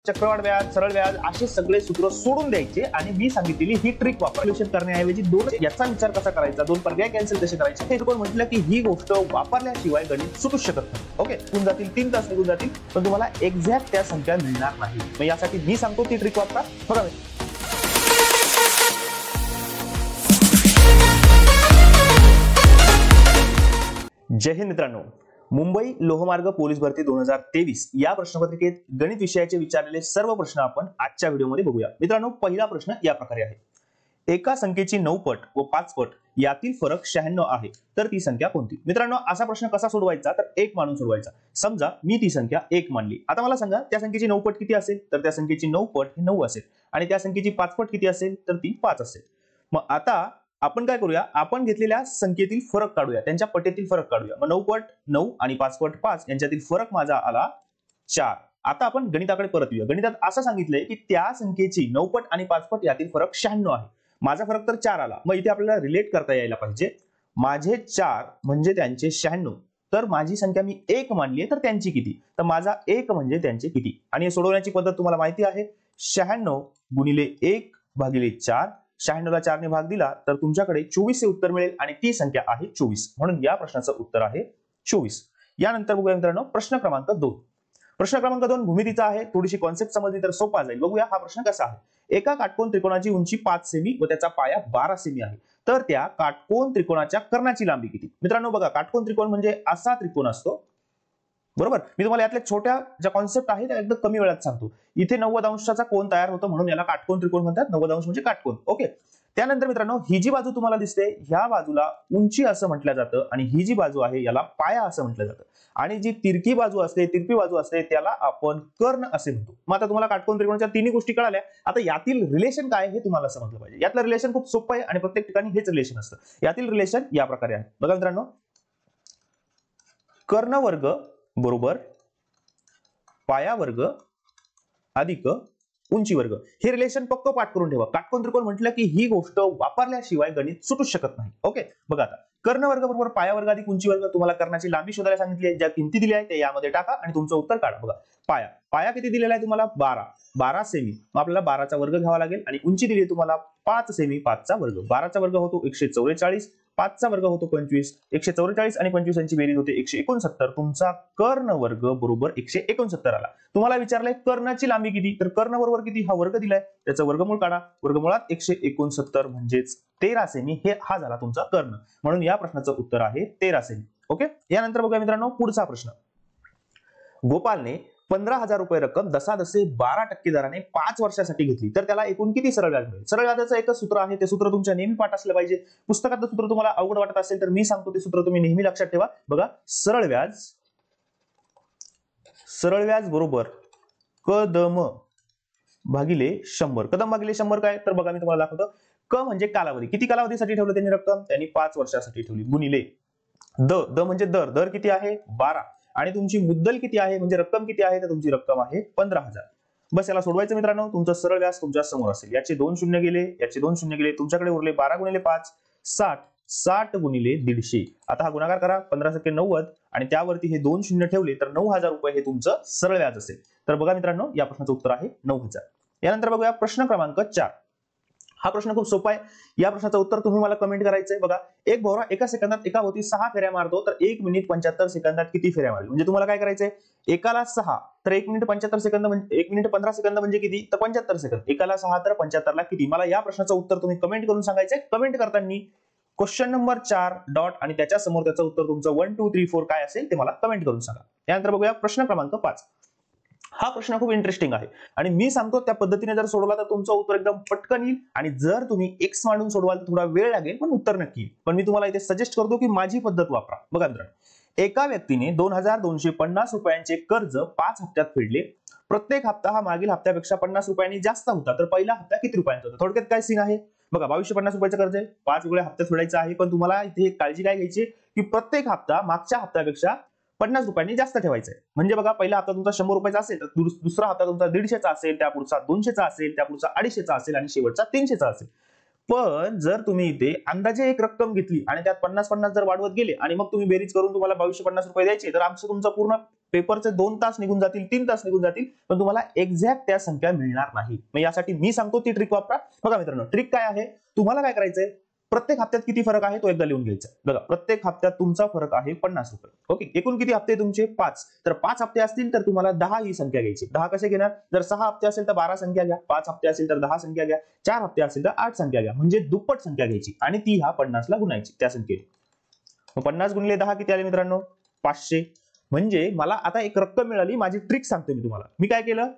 चक्रवाढ व्याज, सरळ व्याज असे सगळे सूत्र सोडून द्यायचे आणि मी सांगितलेली ही ट्रिक वापरून करण्याऐवजी दोन याचा विचार कसा करायचा, दोन पर्याय कॅन्सल कसे करायचे हे कोण म्हटलं की ही गोष्ट वापरल्याशिवाय गणित सुटूच शकत नाही. ओके, निघून जातील 3 तास निघून जातील पण तुम्हाला एक्झॅक्ट त्या संख्या मिळणार नाही. मग यासाठी मी सांगतो ती ट्रिक वापरा. बघा जय हिंद मित्रांनो, मुंबई लोहमार्ग पोलीस भरती 2023 या प्रश्नपत्रिकेत गणित विषयाचे विचारलेले सर्व प्रश्न आपण आजच्या व्हिडिओमध्ये बघूया. मित्रांनो, पहिला प्रश्न या प्रकारे आहे. एका संख्येची 9 पट व 5 पट यातील फरक 96 आहे तर ती संख्या कोणती? मित्रांनो, असा प्रश्न कसा सोडवायचा तर 1 मानून सोडवायचा. समजा मी ती संख्या 1 मानली. आता मला सांगा त्या संख्येची 9 पट किती असेल? तर त्या संख्येची 9 पट ही 9 असेल आणि त्या संख्येची 5 पट किती असेल? तर ती 5 असेल. मग आता आपण काय करूया, आपण घेतलेल्या संख्येतील फरक काढूया, त्यांच्या पटीतील फरक काढूया. मग 9 पट 9 आणि 5 पट 5 यांच्यातील फरक माझा आला 4. आता आपण गणिताकडे परत येऊया. गणितात असं सांगितलंय की त्या संख्येची 9 पट आणि 5 पट यातील फरक 96 आहे. माझा फरक तर 4 आला. मग इथे आपल्याला रिलेट करता यायला पाहिजे. माझे 4 म्हणजे त्यांचे 96, तर माझी संख्या मी 1 मानली तर त्यांची किती? तर माझा 1 म्हणजे त्यांचे किती? आणि हे सोडवण्याची पद्धत तुम्हाला माहिती आहे. 96 गुणिले 1 भागिले 4. 96 ला 4 ने भाग दिला तर तुमच्याकडे 24 हे उत्तर मिळेल आणि ती संख्या आहे 24. म्हणून या प्रश्नाचं उत्तर आहे 24. यानंतर बघूया मित्रांनो प्रश्न क्रमांक 2. प्रश्न क्रमांक 2 भूमितीचा आहे. थोडीशी कॉन्सेप्ट समजली तर सोपा जाईल. बघूया हा प्रश्न कसा आहे. एका काटकोन त्रिकोणाची उंची 5 सेमी व त्याचा पाया 12 सेमी आहे तर त्या काटकोन त्रिकोणाच्या कर्णाची लांबी किती? मित्रांनो बघा, काटकोन त्रिकोण म्हणजे असा त्रिकोण असतो, बरोबर. मी तुम्हाला यातल्या छोट्या ज्या कॉन्सेप्ट आहे त्या एकदम कमी वेळात सांगतो. इथे 90 अंशाचा कोन तयार होतो म्हणून याला काटकोन त्रिकोण म्हणतात. 90 अंश म्हणजे काटकोन. ओके, त्यानंतर मित्रांनो ही जी बाजू तुम्हाला दिसते ह्या बाजूला उंची असं म्हटलं जातं आणि ही जी बाजू आहे याला पाया असं म्हटलं जातं आणि जी तिरकी बाजू असते, तिरपी बाजू असते त्याला आपण कर्ण असे म्हणतो. मग आता तुम्हाला काटकोन त्रिकोणाच्या तिन्ही गोष्टी कळाल्या. आता यातील रिलेशन काय हे तुम्हाला समजलं पाहिजे. यातलं रिलेशन खूप सोपं आहे आणि प्रत्येक ठिकाणी हेच रिलेशन असतं. यातील रिलेशन या प्रकारे आहे. बघा मित्रांनो, कर्ण वर्ग बरोबर पाया वर्ग अधिक उंची वर्ग. हे रिलेशन पक्क पाठ करून ठेवा. काटकोन त्रिकोण म्हटलं की ही गोष्ट वापरल्याशिवाय गणित सुटूच शकत नाही. ओके, बघा आता कर्ण वर्ग बरोबर पाया वर्ग अधिक उंची वर्ग. तुम्हाला कर्णाची लांबी शोधायला सांगितली आहे. ज्या किमती दिल्या आहेत त्या यामध्ये टाका आणि तुमचं उत्तर काढा. बघा, पाया किती दिलेला आहे तुम्हाला? 12 सेमी. मग आपल्याला 12चा वर्ग घ्यावा लागेल आणि उंची दिली तुम्हाला 5 सेमी. 5चा वर्ग, 12चा वर्ग होतो 144, 5चा वर्ग होतो 25. 144 आणि 25 यांची बेरीज होते 169. तुमचा कर्ण वर्ग बरोबर 169 आला. तुम्हाला विचारलंय कर्णाची लांबी किती, तर कर्ण बरोबर किती हा वर्ग दिलाय त्याचं वर्गमूळ काढा. वर्गमुळात 169 म्हणजेच 13 सेमी. हे हा झाला तुमचा कर्ण. म्हणून या प्रश्नाचं उत्तर आहे 13 सेमी. ओके, यानंतर बघा मित्रांनो पुढचा प्रश्न. गोपालने 15,000 रुपये रक्कम दसादसे 12% दराने 5 वर्षासाठी घेतली तर त्याला एकूण किती सरळ व्याज मिळेल? सरळ व्याजाचं एकच सूत्र आहे. ते सूत्र तुमच्या नेहमी पाठ असलं पाहिजे. पुस्तकातलं सूत्र तुम्हाला अवघड वाटत असेल तर मी सांगतो ते सूत्र तुम्ही नेहमी लक्षात ठेवा. बघा, सरळ व्याज बरोबर कदम भागिले 100. कदम भागिले 100 काय? तर बघा मी तुम्हाला दाखवतो. क म्हणजे कालावधी. किती कालावधीसाठी ठेवलं त्यांनी रक्कम? त्यांनी 5 वर्षासाठी ठेवली. गुणिले द म्हणजे दर किती आहे? 12 आणि तुमची मुद्दल किती आहे म्हणजे रक्कम किती आहे? तर तुमची रक्कम आहे 15,000. बस याला सोडवायचं मित्रांनो. तुमचं सरळ व्याज तुमच्या समोर असेल. याचे 2 शून्य गेले, याचे 2 शून्य गेले. तुमच्याकडे उरले 12 गुणिले 5 60. 60 गुणिले 150. आता हा गुणाकार करा. 15 90 आणि त्यावरती हे 2 शून्य ठेवले तर 9,000 रुपये हे तुमचं सरळ व्याज असेल. तर बघा मित्रांनो या प्रश्नाचं उत्तर आहे 9,000. यानंतर बघूया प्रश्न क्रमांक 4. हा प्रश्न खूप सोपा आहे. या प्रश्नाचं उत्तर तुम्ही मला कमेंट करायचंय. बघा, एक भोवरा एका सेकंदात एका होती 6 फेऱ्या मारतो तर 1 मिनिट 75 सेकंदात किती फेऱ्या मारेल? म्हणजे तुम्हाला काय करायचंय, एकाला 6 तर 1 मिनिट 75 सेकंद म्हणजे 1 मिनिट 15 सेकंद म्हणजे किती? तर 75 सेकंद. एकाला 6 तर 75 ला किती? मला या प्रश्नाचं उत्तर तुम्ही कमेंट करून सांगायचंय. कमेंट करताना क्वेश्चन नंबर 4 डॉट आणि त्याच्या समोर त्याचं उत्तर तुमचं 1 2 3 4 काय असेल ते मला कमेंट करून सांगा. यानंतर बघूया प्रश्न क्रमांक 5. हा प्रश्न खूप इंटरेस्टिंग आहे आणि मी सांगतो त्या पद्धतीने जर सोडवला तर तुमचं उत्तर एकदम पटकन येईल आणि जर तुम्ही एक्स मांडून सोडवाल तर थोडा वेळ लागेल पण उत्तर नक्की येईल. पण मी तुम्हाला इथे सजेस्ट करतो की माझी पद्धत वापरा. बघा मित्रांनो, एका व्यक्तीने 2,250 रुपयांचे कर्ज 5 हप्त्यात फेडले. प्रत्येक हप्ता हा मागील हप्त्यापेक्षा 50 रुपयांनी जास्त होता तर पहिला हप्ता किती रुपयांचा होता? थोडक्यात काय सीन आहे बघा, 2250 रुपयाचं कर्ज आहे, 5 वेळा हप्त्यात फेडायचं आहे. पण तुम्हाला इथे एक काळजी काय घ्यायची की प्रत्येक हप्ता मागच्या हप्त्यापेक्षा 50 रुपयांनी जास्त ठेवायचं आहे. म्हणजे बघा, पहिला हप्ता तुमचा 100 रुपयाचा असेल तर दुसरा हप्ता तुमचा 150चा असेल, त्या पुढचा 200चा असेल, त्या पुढचा 250चा असेल आणि शेवटचा 300चा असेल. पण जर तुम्ही इथे अंदाजे एक रक्कम घेतली आणि त्यात 50-50 जर वाढवत गेले आणि मग तुम्ही बेरीज करून तुम्हाला 2250 रुपये द्यायचे, तर आमचं तुमचा पूर्ण पेपरचे 2 तास निघून जातील, 3 तास निघून जातील, पण तुम्हाला एक्झॅक्ट त्या संख्या मिळणार नाही. मग यासाठी मी सांगतो ती ट्रिक वापरा. बघा मित्रांनो, ट्रिक काय आहे, तुम्हाला काय करायचंय, प्रत्येक हप्त्यात किती फरक आहे तो एकदा लिहून घ्यायचा. बघा, प्रत्येक हप्त्यात तुमचा फरक आहे 50 रुपये. ओके, एकूण किती हप्ते तुमचे 5. तर 5 हप्ते असतील तर तुम्हाला 10 ही संख्या घ्यायची. 10 कसे घेणार, जर 6 हप्ते असेल तर 12 संख्या घ्या, 5 हप्ते असेल तर 10 संख्या घ्या, 4 हप्ते असेल तर 8 संख्या घ्या, म्हणजे दुप्पट संख्या घ्यायची आणि ती ह्या 50 ला गुणायची त्या संख्येने. 50 गुणिले 10 किती आले मित्रांनो, 500. म्हणजे मला आता एक रक्कम मिळाली. माझी ट्रिक सांगतो मी तुम्हाला. मी काय केलं,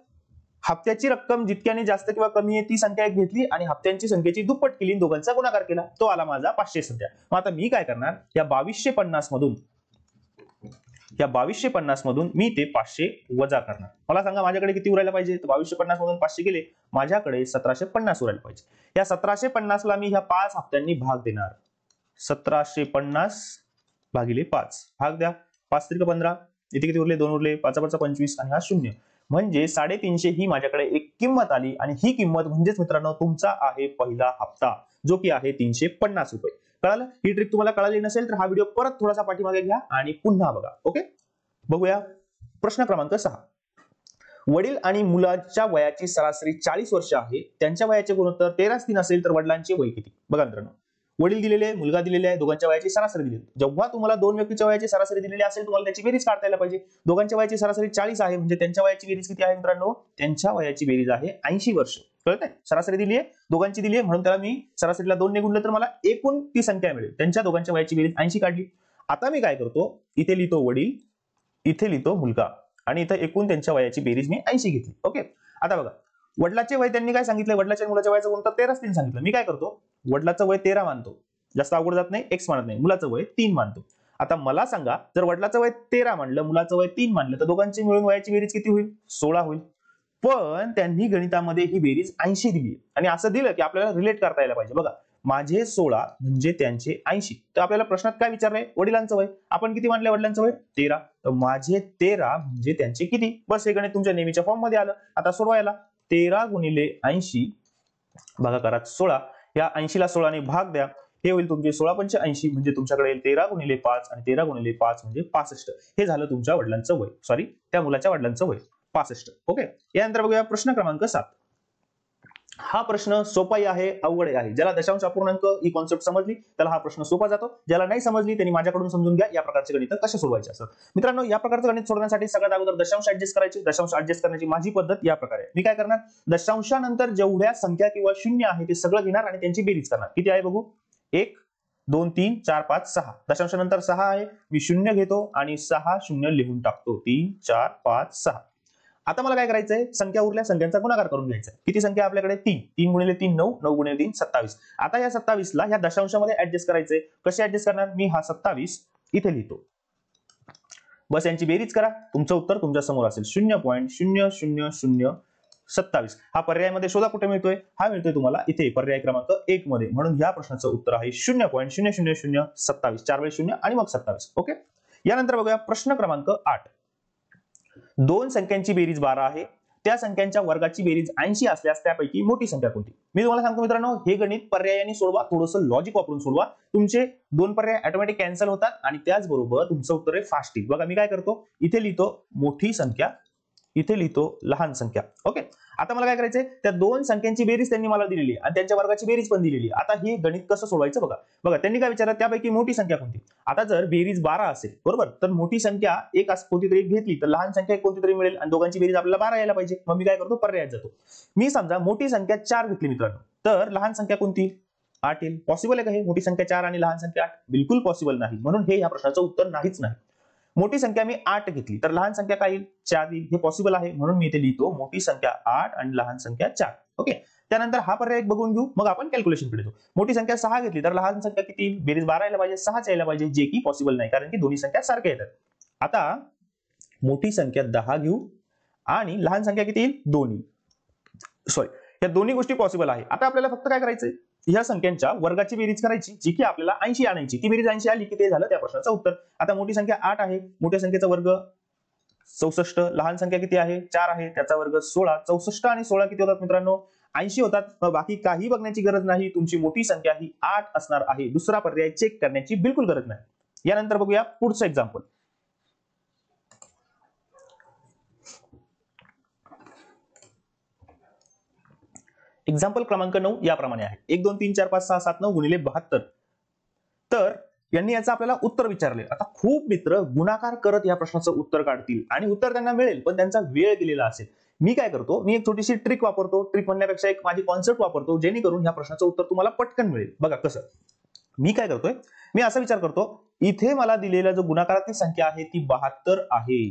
हप्त्याची रक्कम जितक्याने जास्त किंवा कमी आहे ती संख्या एक घेतली आणि हप्त्यांची संख्येची दुप्पट केली, दोघांचा गुणाकार केला, तो आला माझा 500 संख्या. मग आता मी काय करणार, या 2250 मधून मी ते 500 वजा करणार. मला सांगा माझ्याकडे किती उरायला पाहिजे, तर 2250 मधून 500 गेले, माझ्याकडे 1750 उरायला पाहिजे. या 1750 ला मी ह्या 5 हप्त्यांनी भाग देणार. 1750 भागिले 5 भाग द्या. 5 त्रिक 15, इथे किती उरले, 2 उरले, 5 5 25 आणि हा 0. म्हणजे 350 ही माझ्याकडे एक किंमत आली आणि ही किंमत म्हणजेच मित्रांनो तुमचा आहे पहिला हप्ता, जो की आहे 350 रुपये. कळालं? ही ट्रिक तुम्हाला कळाली नसेल तर हा व्हिडिओ परत थोडासा पाठीमागे घ्या आणि पुन्हा बघा. ओके, बघूया प्रश्न क्रमांक 6. वडील आणि मुलाच्या वयाची सरासरी 40 वर्ष आहे. त्यांच्या वयाचे गुणोत्तर 13:3 असेल तर वडिलांचे वय किती? बघा मित्रांनो, वडील दिलेले आहे, मुलगा दिलेला आहे, दोघांच्या वयाची सरासरी दिलेली. जेव्हा तुम्हाला दोन व्यक्तीच्या वयाची सरासरी दिलेली असेल, तुम्हाला त्याची बेरीज काढता यायला पाहिजे. दोघांच्या वयाची सरासरी 40 आहे, म्हणजे त्यांच्या वयाची बेरीज किती आहे मित्रांनो, त्यांच्या वयाची बेरीज आहे 80 वर्ष. कळतंय? सरासरी दिली आहे, दोघांची दिली आहे, म्हणून त्याला मी सरासरीला 2 ने गुणलं तर मला एकूण ती संख्या मिळेल. त्यांच्या दोघांच्या वयाची बेरीज 80 काढली. आता मी काय करतो, इथे लिहितो वडील, इथे लिहितो मुलगा आणि इथे एकूण त्यांच्या वयाची बेरीज मी 80 घेतली. ओके, आता बघा, वडिलाचे वय त्यांनी काय सांगितलं, वडिलाच्या मुलाच्या वयाचं गुणोत्तर 13:3 सांगितलं. मी काय करतो, वडिलाचं वय 13 मानतो, जास्त अवघड जात नाही, एक्स मानत नाही, मुलाचं वय 3 मानतो. आता मला सांगा, जर वडिलाचं वय 13 मानलं, मुलाचं वय 3 मानलं, तर दोघांची मिळून वयाची बेरीज किती होईल, 16 होईल. पण त्यांनी गणितामध्ये ही बेरीज 80 दिली आणि असं दिलं की आपल्याला रिलेट करता यायला पाहिजे. बघा, माझे 16 म्हणजे त्यांचे 80. तर आपल्याला प्रश्नात काय विचारलंय, वडिलांचं वय, आपण किती मानलंय वडिलांचं वय 13, तर माझे 13 म्हणजे त्यांचे किती. बस हे गणित तुमच्या नेहमीच्या फॉर्म मध्ये आलं. आता सोडवायला 13 गुणिले 80 भागाकारात 16, या 80 ला 16 ने भाग द्या, हे होईल तुमचे 16 पंचे 80, म्हणजे तुमच्याकडे येईल 13 गुणिले 5 आणि 13 गुणिले 5 म्हणजे 65. हे झालं तुमच्या वडिलांचं वय, सॉरी त्या मुलाच्या वडिलांचं वय 65. ओके, यानंतर बघूया प्रश्न क्रमांक 7. हा प्रश्न सोपाही आहे, अवघड आहे. ज्याला दशांश अपूर्णांक ही कॉन्सेप्ट समजली त्याला हा प्रश्न सोपा जातो. ज्याला नाही समजली त्यांनी माझ्याकडून समजून घ्या या प्रकारचे गणित कसे सोडवायचे असतात. मित्रांनो, या प्रकारचं गणित सोडवण्यासाठी सगळ्यात अगोदर दशांश ऍडजस्ट करायचे. दशांश ऍडजस्ट करण्याची माझी पद्धत या प्रकारे. मी काय करणार, दशांशानंतर जेवढ्या संख्या किंवा शून्य आहे ते सगळं घेणार आणि त्यांची बेरीज करणार. किती आहे बघू, 1 2 3 4 5 6. दशांशानंतर 6 आहे, मी शून्य घेतो आणि 6 शून्य लिहून टाकतो. 3 4 5 6. आता मला काय करायचंय, संख्या उरल्या, संख्यांचा गुणाकार करून घ्यायचा. किती संख्या आपल्याकडे 3. 3 गुणिले 3 9, 9 गुणिले 3 27. आता या 27 ला ह्या दशांशामध्ये ऍडजस्ट करायचंय. कसे ऍडजस्ट करणार, मी हा 27 इथे लिहितो, बस यांची बेरीज करा. तुमचं उत्तर तुमच्या समोर असेल 0.000027. हा पर्यायामध्ये शोधा कुठे मिळतोय, हा मिळतोय तुम्हाला इथे पर्याय क्रमांक 1 मध्ये. म्हणून या प्रश्नाचं उत्तर आहे 0.000027. 4 वेळेस 0 आणि मग 27. ओके, यानंतर बघूया प्रश्न क्रमांक 8. दोन संख्यांची बेरीज 12 आहे. त्या संख्यांच्या वर्गाची बेरीज 80 असल्यास त्यापैकी मोठी संख्या कोणती? मी तुम्हाला सांगतो मित्रांनो, हे गणित पर्यायाने सोडवा, थोडंसं लॉजिक वापरून सोडवा. तुमचे दोन पर्याय ऑटोमॅटिक कॅन्सल होतात आणि त्याचबरोबर तुमचं उत्तर आहे फास्ट. बघा, मी काय करतो, इथे लिहितो मोठी संख्या, इथे लिहितो लहान संख्या. ओके, आता मला काय करायचंय, त्या दोन संख्यांची बेरीज त्यांनी मला दिलेली आणि त्यांच्या वर्गाची बेरीज पण दिलेली. आता हे गणित कसं सोडवायचं बघा. बघा, त्यांनी काय विचारलं, त्यापैकी मोठी संख्या कोणती. आता जर बेरीज 12 असेल बरोबर, तर मोठी संख्या एक कोणती तरी घेतली तर लहान संख्या कोणती तरी मिळेल आणि दोघांची बेरीज आपल्याला 12 यायला पाहिजे. मग मी काय करतो, पर्यायात जातो. मी समजा मोठी संख्या 4 घेतली मित्रांनो, तर लहान संख्या कोणती 8 येईल. पॉसिबल आहे का हे, मोठी संख्या 4 आणि लहान संख्या 8? बिलकुल पॉसिबल नाही. म्हणून हे या प्रश्नाचं उत्तर नाहीच नाही. मोठी संख्या मी 8 घेतली तर लहान संख्या काय येईल, 4 येईल. हे पॉसिबल आहे, म्हणून मी इथे लिहितो मोठी संख्या 8 आणि लहान संख्या 4. ओके, त्यानंतर हा पर्याय बघून घेऊ, मग आपण कॅल्क्युलेशन कडे जाऊ. मोठी संख्या 6 घेतली तर लहान संख्या किती येईल, बेरीज 12 यायला पाहिजे, 6 यायला पाहिजे, जे की पॉसिबल नाही कारण की दोन्ही संख्या सारख्या येतात. आता मोठी संख्या 10 घेऊ आणि लहान संख्या किती येईल, 2 येईल. सॉरी, या दोन्ही गोष्टी पॉसिबल आहे. आता आपल्याला फक्त काय करायचंय, ह्या संख्यांच्या वर्गाची बेरीज करायची, जी की आपल्याला 80 आणायची. ती बेरीज 80 आली की ते झालं त्या प्रश्नाचं उत्तर. आता मोठी संख्या 8 आहे, मोठ्या संख्येचा वर्ग 64, लहान संख्या किती आहे 4 आहे, त्याचा वर्ग 16. 64 आणि 16 किती होतात मित्रांनो, 80 होतात, मग बाकी काही बघण्याची गरज नाही. तुमची मोठी संख्या ही 8 असणार आहे. दुसरा पर्याय चेक करण्याची बिलकुल गरज नाही. यानंतर बघूया पुढचं एक्झाम्पल. एक्झाम्पल क्रमांक 9 याप्रमाणे आहे. 1 2 3 4 5 6 7 9 गुणिले 72. तर यांनी याचं आपल्याला उत्तर विचारले. आता खूप मित्र गुणाकार करत या प्रश्नाचं उत्तर काढतील आणि उत्तर त्यांना मिळेल, पण त्यांचा वेळ गेलेला असेल. मी काय करतो, मी एक छोटीशी ट्रिक वापरतो. ट्रिक म्हणण्यापेक्षा एक माझी कॉन्सेप्ट वापरतो, जेणेकरून या प्रश्नाचं उत्तर तुम्हाला पटकन मिळेल. बघा कसं. मी काय करतोय, मी असा विचार करतो, इथे मला दिलेला जो गुणाकारातली संख्या आहे ती 72 आहे.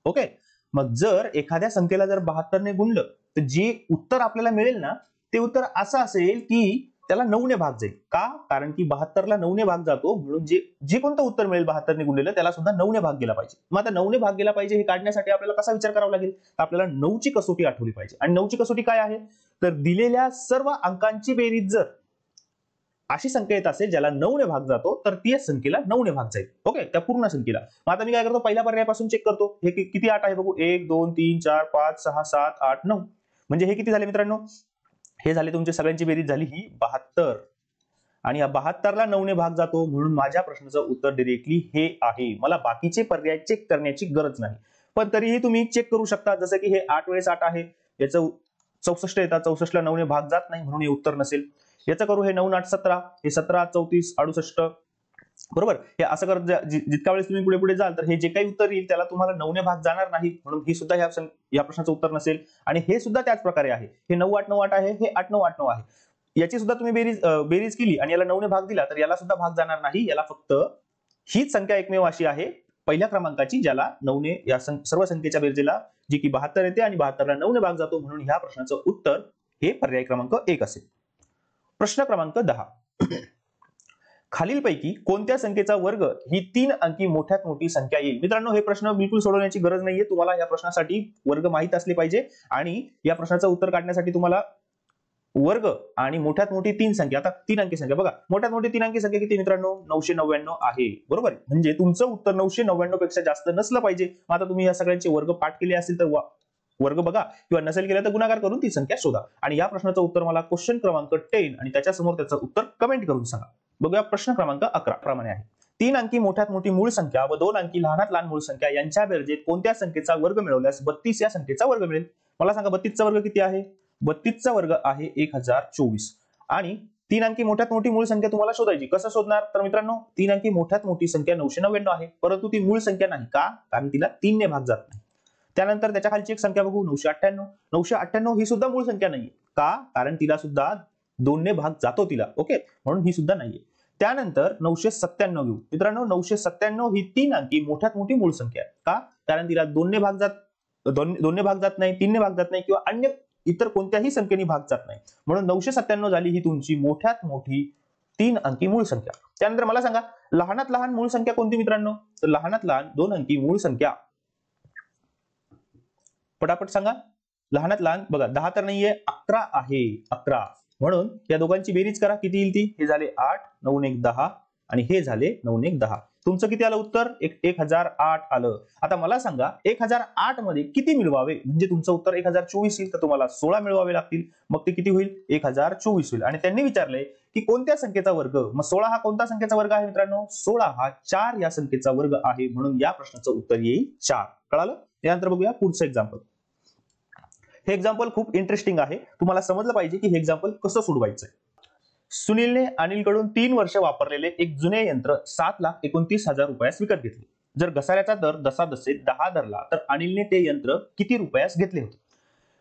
ओके. मग जर एखाद्या संख्येला जर 72 ने गुणलं तर जे उत्तर आपल्याला मिळेल ना, ते उत्तर असं असेल की त्याला 9 ने भाग जाईल. का? कारण की 72 ला 9 ने भाग जातो, म्हणून जे कोणतं उत्तर मिळेल 72 ने गुणलेलं त्याला सुद्धा 9 ने भाग गेला पाहिजे. मग आता 9 ने भाग गेला पाहिजे हे काढण्यासाठी आपल्याला कसा विचार करावा लागेल? आपल्याला 9 ची कसोटी आठवली पाहिजे. आणि 9 ची कसोटी काय आहे? तर दिलेल्या सर्व अंकांची बेरीज जर अशी संख्या येत असेल ज्याला 9 ने भाग जातो, तर ती संख्येला 9 ने भाग जाईल. ओके, त्या पूर्ण संख्येला. मग आता मी काय करतो, पहिल्या पर्यायापासून चेक करतो. हे किती 8 आहे बघू. 1 2 3 4 5 6 7 8 9. म्हणजे हे किती झाले मित्रांनो? हे झाले तुमची सगळ्यांची बेरीज झाली ही 72. आणि या 72 ला 9 ने भाग जातो, म्हणून माझ्या प्रश्नाचं उत्तर डायरेक्टली हे आहे. मला बाकीचे पर्याय चेक करण्याची गरज नाही. पण तरीही तुम्ही चेक करू शकता. जसं की हे 8 वेळेस 8 आहे, याचं 64 येतात. 64 ला 9 ने भाग जात नाही, म्हणून हे उत्तर नसेल. याचं करू, हे 9 8 17, हे 17 34 68. बरोबर. हे असं करत जितका वेळेस तुम्ही पुढे पुढे जाल तर हे जे काही उत्तर येईल त्याला तुम्हाला 9 ने भाग जाणार नाही, म्हणून ही सुद्धा या प्रश्नाचं उत्तर नसेल. आणि हे सुद्धा त्याच प्रकारे आहे. हे 9 8 9 8 आहे, हे 8 9 8 9 आहे. याची सुद्धा तुम्ही बेरीज केली आणि याला 9 ने भाग दिला तर याला सुद्धा भाग जाणार नाही. याला फक्त हीच संख्या एकमेव अशी आहे पहिल्या क्रमांकाची ज्याला 9 ने या सर्व संख्येच्या बेरजेला जी की 72 येते आणि 72 ला 9 ने भाग जातो, म्हणून ह्या प्रश्नाचं उत्तर हे पर्याय क्रमांक 1 असेल. प्रश्न क्रमांक 10. खालीलपैकी कोणत्या संख्येचा वर्ग ही 3 अंकी मोठ्यात मोठी संख्या येईल? मित्रांनो, हे प्रश्न बिलकुल सोडवण्याची गरज नाहीये. तुम्हाला या प्रश्नासाठी वर्ग माहित असले पाहिजे आणि या प्रश्नाचं उत्तर काढण्यासाठी तुम्हाला वर्ग आणि मोठ्यात मोठी 3 संख्या. आता 3 अंकी संख्या बघा, मोठ्यात मोठी 3 अंकी संख्या किती मित्रांनो? 999 आहे. बरोबर. म्हणजे तुमचं उत्तर 999 पेक्षा जास्त नसलं पाहिजे. आता तुम्ही या सगळ्यांचे वर्ग पाठ केले असतील तर वर्ग बघा, किंवा नसेल केलं तर गुणाकार करून ती संख्या शोधा. आणि या प्रश्नाचं उत्तर मला क्वेश्चन क्रमांक 10 आणि त्याच्या समोर त्याचं उत्तर कमेंट करून सांगा. बघूया प्रश्न क्रमांक 11 प्रमाणे आहे. 3 अंकी मोठ्यात मोठी मूळ संख्या व 2 अंकी लहानात लहान मूळ संख्या यांच्या बेरजेत कोणत्या संख्येचा वर्ग मिळवल्यास 32 या संख्येचा वर्ग मिळेल? मला सांगा 32 चा वर्ग किती आहे? 32 चा वर्ग आहे 1024. आणि 3 अंकी मोठ्यात मोठी मूळ संख्या तुम्हाला शोधायची. कसं शोधणार? तर मित्रांनो, 3 अंकी मोठ्यात मोठी संख्या 999 आहे, परंतु ती मूळ संख्या नाही. का? कारण तिला 3 ने भाग जात नाही. त्यानंतर त्याच्या खालची एक संख्या बघू, 998. 998 ही सुद्धा मूळ संख्या नाहीये. का? कारण तिला सुद्धा 2 ने भाग जातो तिला. ओके, म्हणून ही सुद्धा नाहीये. त्यानंतर 997 घेऊ. मित्रांनो, 997 ही 3 अंकी मोठ्यात मोठी मूळ संख्या आहे. का? कारण तिला 2 ने भाग जात नाही, 3 ने भाग जात नाही, किंवा अन्य इतर कोणत्याही संख्येने भाग जात नाही, म्हणून 997 झाली ही तुमची मोठ्यात मोठी 3 अंकी मूळ संख्या. त्यानंतर मला सांगा लहानात लहान मूळ संख्या कोणती मित्रांनो? तर लहानात लहान 2 अंकी मूळ संख्या. पटापट सांगा. लहानात लहान बघा, 10 तर नाहीये, 11 आहे. 11. म्हणून या दोघांची बेरीज करा, किती येईल ती? हे झाले 8 9 1 10 आणि हे झाले 9 1 10. तुमचं किती आलं उत्तर? 1008 आलं. आता मला सांगा 1008 मध्ये किती मिळवावे म्हणजे तुमचं उत्तर 1024 येईल? तर तुम्हाला 16 मिळवावे लागतील. मग ते किती होईल? 1024 होईल. आणि त्यांनी विचारलंय की कोणत्या संख्येचा वर्ग? मग 16 हा कोणत्या संख्येचा वर्ग आहे मित्रांनो? 16 हा 4 या संख्येचा वर्ग आहे, म्हणून या प्रश्नाचं उत्तर येईल 4. कळालं? त्यानंतर बघूया पुढचं एक्झाम्पल. हे एक्झाम्पल खूप इंटरेस्टिंग आहे. तुम्हाला समजलं पाहिजे की हे एक्झाम्पल कसं सोडवायचं. सुनीलने अनिलकडून 3 वर्ष वापरलेले एक जुने यंत्र 7,29,000 रुपयास विकत घेतले. जर घसाऱ्याचा दर दसे 10 धरला तर अनिलने ते यंत्र किती रुपयास घेतले होते?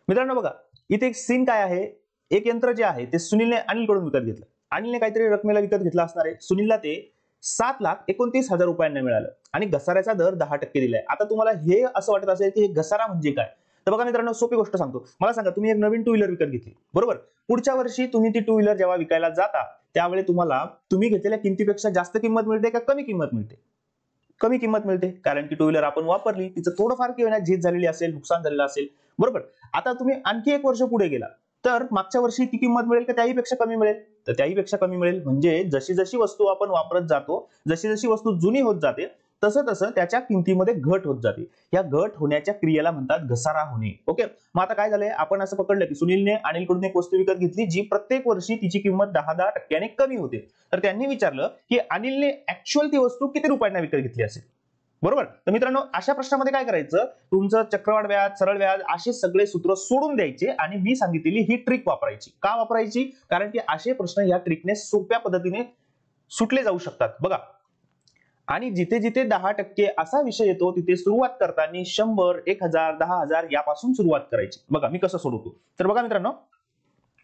मित्रांनो बघा, इथे एक सीन काय आहे. एक यंत्र जे आहे ते सुनीलने अनिलकडून विकत घेतलं. अनिलने काहीतरी रकमेला विकत घेतलं असणार आहे. सुनीलला ते 7,29,000 रुपयांना मिळालं आणि घसाऱ्याचा दर 10% दिलाय. आता तुम्हाला हे असं वाटत असेल की हे घसारा म्हणजे काय? तर बघा मित्रांनो, सोपी गोष्ट सांगतो. मला सांगा, तुम्ही एक नवीन 2 व्हीलर विकत घेतली, बरोबर. पुढच्या वर्षी तुम्ही ती 2 व्हीलर जेव्हा विकायला जाता त्यावेळी तुम्हाला तुम्ही घेतलेल्या किमतीपेक्षा जास्त किंमत मिळते का कमी किंमत मिळते? कमी किंमत मिळते, कारण की 2 व्हीलर आपण वापरली, तिचं थोडंफार किंवा झीज झालेली असेल, नुकसान झालेलं असेल, बरोबर. आता तुम्ही आणखी 1 वर्ष पुढे गेला तर मागच्या वर्षी ती किंमत मिळेल का त्याही पेक्षा कमी मिळेल? तर त्याही पेक्षा कमी मिळेल. म्हणजे जशी जशी वस्तू आपण वापरत जातो, जशी जशी वस्तू जुनी होत जाते, तसं तसं त्याच्या किमतीमध्ये घट होत जाते. या घट होण्याच्या क्रियेला म्हणतात घसारा होणे. ओके, मग आता काय झालंय, आपण असं पकडलं की सुनीलने अनिलकडून एक वस्तू विकत घेतली जी प्रत्येक वर्षी तिची किंमत 10% कमी होते. तर त्यांनी विचारलं की अनिलने ऍक्च्युअल ती वस्तू किती रुपयांना विकत घेतली असेल. बरोबर. तर मित्रांनो, अशा प्रश्नामध्ये काय करायचं, तुमचं चक्रवाढ व्याज, सरळ व्याज असे सगळे सूत्र सोडून द्यायचे आणि मी सांगितलेली ही ट्रिक वापरायची. का वापरायची? कारण की असे प्रश्न या ट्रिकने सोप्या पद्धतीने सुटले जाऊ शकतात. बघा, आणि जिथे जिथे 10% असा विषय येतो तिथे सुरुवात करताना 100, 1000, 10,000 यापासून सुरुवात करायची. बघा मी कसं सोडवतो. तर बघा मित्रांनो,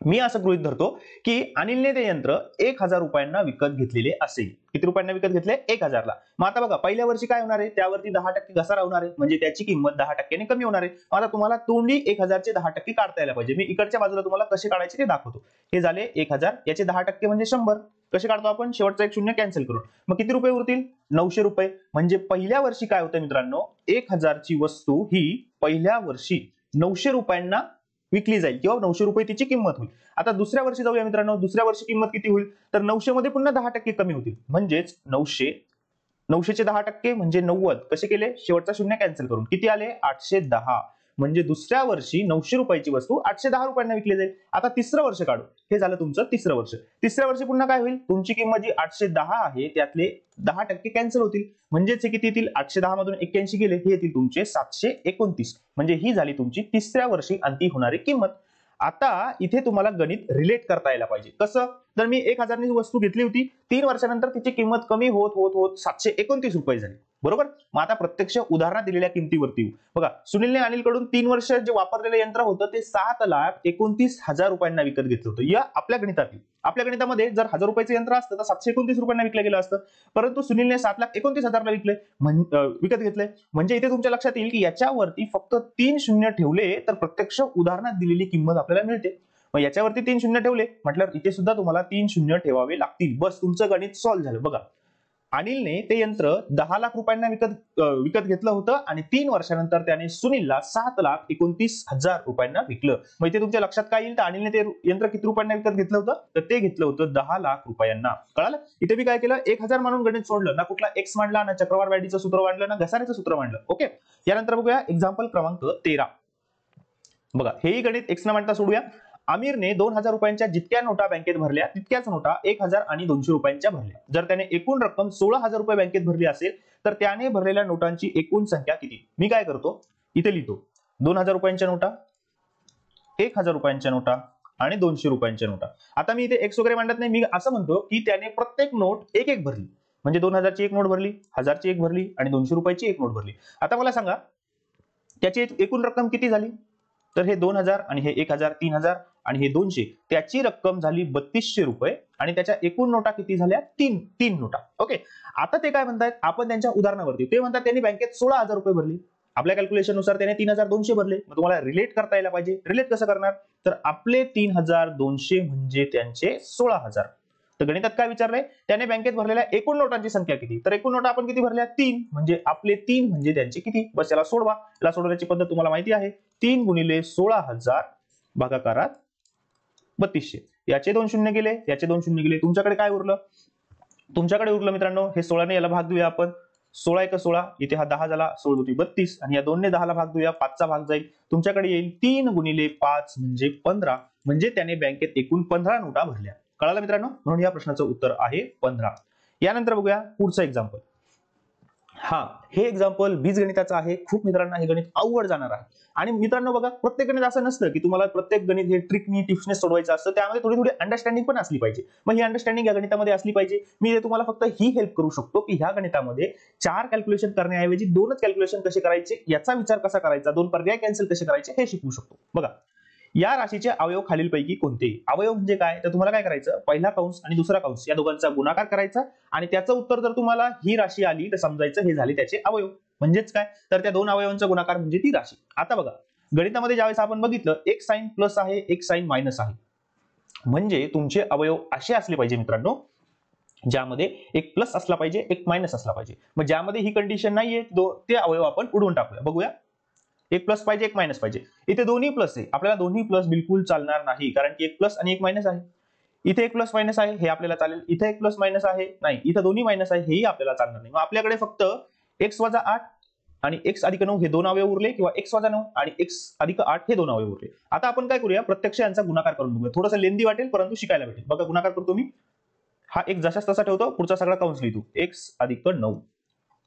मी असं गृहीत धरतो की अनिलने ते यंत्र 1000 रुपयांना विकत घेतलेले असेल. किती रुपयांना विकत घेतले? 1000 ला. मग आता बघा, पहिल्या वर्षी काय होणार आहे, त्यावरती 10% घसारा होणार आहे, म्हणजे त्याची किंमत 10% कमी होणार आहे. आता तुम्हाला तोंडी 1000 चे 10% काढता यायला पाहिजे. मी इकडच्या बाजूला तुम्हाला कसे काढायचे ते दाखवतो. हे झाले 1000, याचे 10% म्हणजे 100. कसे काढतो आपण? शेवटचा एक शून्य कॅन्सल करून. मग किती रुपये उरतील? 900 रुपये. म्हणजे पहिल्या वर्षी काय होतं मित्रांनो, 1000 ची वस्तू ही पहिल्या वर्षी 900 रुपयांना विकली जाईल किंवा 900 रुपये तिची किंमत होईल. आता दुसऱ्या वर्षी जाऊया मित्रांनो, दुसऱ्या वर्षी किंमत किती होईल? तर 900 मध्ये पुन्हा 10% कमी होतील. म्हणजेच 900 चे 10% म्हणजे 90. कसे केले? शेवटचा शून्य कॅन्सल करून. किती आले? 810. म्हणजे दुसऱ्या वर्षी 900 रुपयाची वस्तू 810 रुपयांना विकली जाईल. आता तिसरं वर्ष काढू. हे झालं तुमचं तिसरं वर्ष. तिसऱ्या वर्षी पुन्हा काय होईल? तुमची किंमत जी 810 आहे त्यातले 10% कॅन्सल होतील. म्हणजेच हे किती येतील? 810 मधून 81 गेले, हे येतील तुमचे 729. म्हणजे ही झाली तुमची तिसऱ्या वर्षी अंती होणारी किंमत. आता इथे तुम्हाला गणित रिलेट करता यायला पाहिजे. कसं? तर मी 1000 नी वस्तू घेतली होती, 3 वर्षानंतर तिची किंमत कमी होत होत होत 729 रुपये झाली. बरोबर. मग आता प्रत्यक्ष उदाहरणात दिलेल्या किमतीवरती येऊ. बघा, सुनीलने अनिलकडून 3 वर्ष जे वापरलेलं यंत्र होतं ते 7,29,000 रुपयांना विकत घेतलं होतं. या आपल्या गणितातील. आपल्या गणितामध्ये जर 1000 रुपयाचं यंत्र असतं तर 729 रुपयांना विकलं गेलं असतं, परंतु सुनीलने 7,29,000 ला विकत घेतलंय. म्हणजे इथे तुमच्या लक्षात येईल की याच्यावरती फक्त 3 शून्य ठेवले तर प्रत्यक्ष उदाहरणात दिलेली किंमत आपल्याला मिळते. मग याच्यावरती 3 शून्य ठेवले म्हटल्यावर इथे सुद्धा तुम्हाला 3 शून्य ठेवावे लागतील. बस तुमचं गणित सॉल्व्ह झालं. बघा, अनिलने ते यंत्र 10 लाख रुपयांना विकत घेतलं होतं आणि 3 वर्षानंतर त्याने सुनीलला 7,29,000 रुपयांना विकलं. मग इथे तुमच्या लक्षात काय येईल, तर अनिलने ते यंत्र किती रुपयांना विकत घेतलं होतं? तर ते घेतलं होतं 10 लाख रुपयांना. कळालं? इथे मी काय केलं, 1000 म्हणून गणित सोडलं, ना कुठला एक्स मांडला, ना चक्रवाढ वाढीचं सूत्र मांडलं, ना घसाऱ्याचं सूत्र मांडलं. ओके, यानंतर बघूया एक्झाम्पल क्रमांक 13. बघा, हेही गणित एक्स न मांडता सोडूया. आमिरने 2000 रुपयांच्या जितक्या नोटा बँकेत भरल्या तितक्याच नोटा 1000 आणि 200 रुपयांच्या भरल्या. जर त्याने एकूण रक्कम 16,000 रुपये बँकेत भरली असेल तर त्याने भरलेल्या नोटांची एकूण संख्या किती? मी काय करतो, इथे लिहितो 2000 रुपयांच्या नोटा, 1000 रुपयांच्या नोटा आणि 200 रुपयांच्या नोटा. आता मी इथे एक्स वगैरे मांडत नाही, मी असं म्हणतो की त्याने प्रत्येक नोट एक एक भरली. म्हणजे 2000 ची एक नोट भरली, 1000 ची एक भरली आणि 200 रुपयाची एक नोट भरली. आता मला सांगा त्याची एकूण रक्कम किती झाली? तर हे 2000 आणि हे 1000, 3000 आणि हे 200, त्याची रक्कम झाली 3200 रुपये आणि त्याच्या एकूण नोटा किती झाल्या? तीन नोटा. ओके, आता ते काय म्हणतात, आपण त्यांच्या उदाहरणावरती, ते म्हणतात त्यांनी बँकेत 16,000 रुपये भरले. आपल्या कॅल्क्युलेशन नुसार त्याने 3200 भरले. मग तुम्हाला रिलेट करता यायला पाहिजे. रिलेट कसं करणार? तर आपले 3200 म्हणजे त्यांचे 16,000. तर गणितात काय विचारलंय, त्याने बँकेत भरलेल्या एकूण नोटांची संख्या किती? तर एकूण नोटा आपण किती भरल्या? 3. म्हणजे आपले 3 म्हणजे त्यांचे किती? बस याला सोडवा. याला सोडवण्याची पद्धत तुम्हाला माहिती आहे. 3 गुणिले 16,000 भागाकारात 3200. याचे 2 शून्य गेले, याचे 2 शून्य गेले. तुमच्याकडे काय उरलं? तुमच्याकडे उरलं मित्रांनो, हे 16 ने याला भाग देऊया आपण. 16 एक 16, इथे हा 10 झाला, 16 होती 32 आणि या 2 ने 10 ला भाग देऊया, 5 चा भाग जाईल. तुमच्याकडे येईल 3 गुणिले 5 म्हणजे 15. म्हणजे त्याने बँकेत एकूण 15 नोटा भरल्या. कळालं मित्रांनो? म्हणून या प्रश्नाचं उत्तर आहे 15. यानंतर बघूया पुढचं एक्झाम्पल. हे एक्झाम्पल बीजगणिताचं आहे. खूप मित्रांना हे गणित अवघड जाणार आहे. आणि मित्रांनो बघा, प्रत्येक गणित असं नसतं की तुम्हाला प्रत्येक गणित हे ट्रिकनी टिप्सने सोडवायचं असतं. त्यामध्ये थोडी अंडरस्टँडिंग पण असली पाहिजे. मग ही अंडरस्टँडिंग या गणितामध्ये असली पाहिजे. मी तुम्हाला फक्त ही हेल्प करू शकतो की ह्या गणितामध्ये 4 कॅल्क्युलेशन करण्याऐवजी 2च कॅल्क्युलेशन कसे करायचे, याचा विचार कसा करायचा, 2 पर्याय कॅन्सल कसे करायचे हे शिकवू शकतो. बघा, या राशीचे अवयव खालीलपैकी कोणते? अवयव म्हणजे काय, तर तुम्हाला काय करायचं, पहिला कंस आणि दुसरा कंस या दोघांचा गुणाकार करायचा आणि त्याचं उत्तर जर तुम्हाला ही राशी आली तर समजायचं हे झाले त्याचे अवयव. म्हणजेच काय, तर त्या 2 अवयवांचा गुणाकार म्हणजे ती राशी. आता बघा, गणितामध्ये ज्यावेळेस आपण बघितलं एक साइन प्लस आहे, एक साइन मायनस आहे, म्हणजे तुमचे अवयव असे असले पाहिजे मित्रांनो ज्यामध्ये एक प्लस असला पाहिजे, एक मायनस असला पाहिजे. मग ज्यामध्ये ही कंडिशन नाहीये ते अवयव आपण उडवून टाकूया. बघूया, एक प्लस पाहिजे, एक मायनस पाहिजे. इथे दोन्ही प्लस आहे, आपल्याला दोन्ही प्लस बिलकुल चालणार नाही, कारण की एक प्लस आणि एक मायनस आहे. इथे एक प्लस मायनस आहे, हे आपल्याला चालेल. इथे एक प्लस मायनस आहे, नाही. इथे दोन्ही मायनस आहे, हेही आपल्याला चालणार नाही. मग आपल्याकडे फक्त x वजा 8 आणि x अधिक 9 हे दोन अवयव उरले, किंवा x वजा 9 आणि x अधिक 8 हे दोन अवयव उरले. आता आपण काय करूया, प्रत्यक्ष यांचा गुणाकार करून बघूया. थोडंसं लेंदी वाटेल परंतु शिकायला भेटेल. बघा गुणाकार करतो मी. हा एक जशाच तसा ठेवतो, पुढचा सगळा कंस लिहितो. x अधिक 9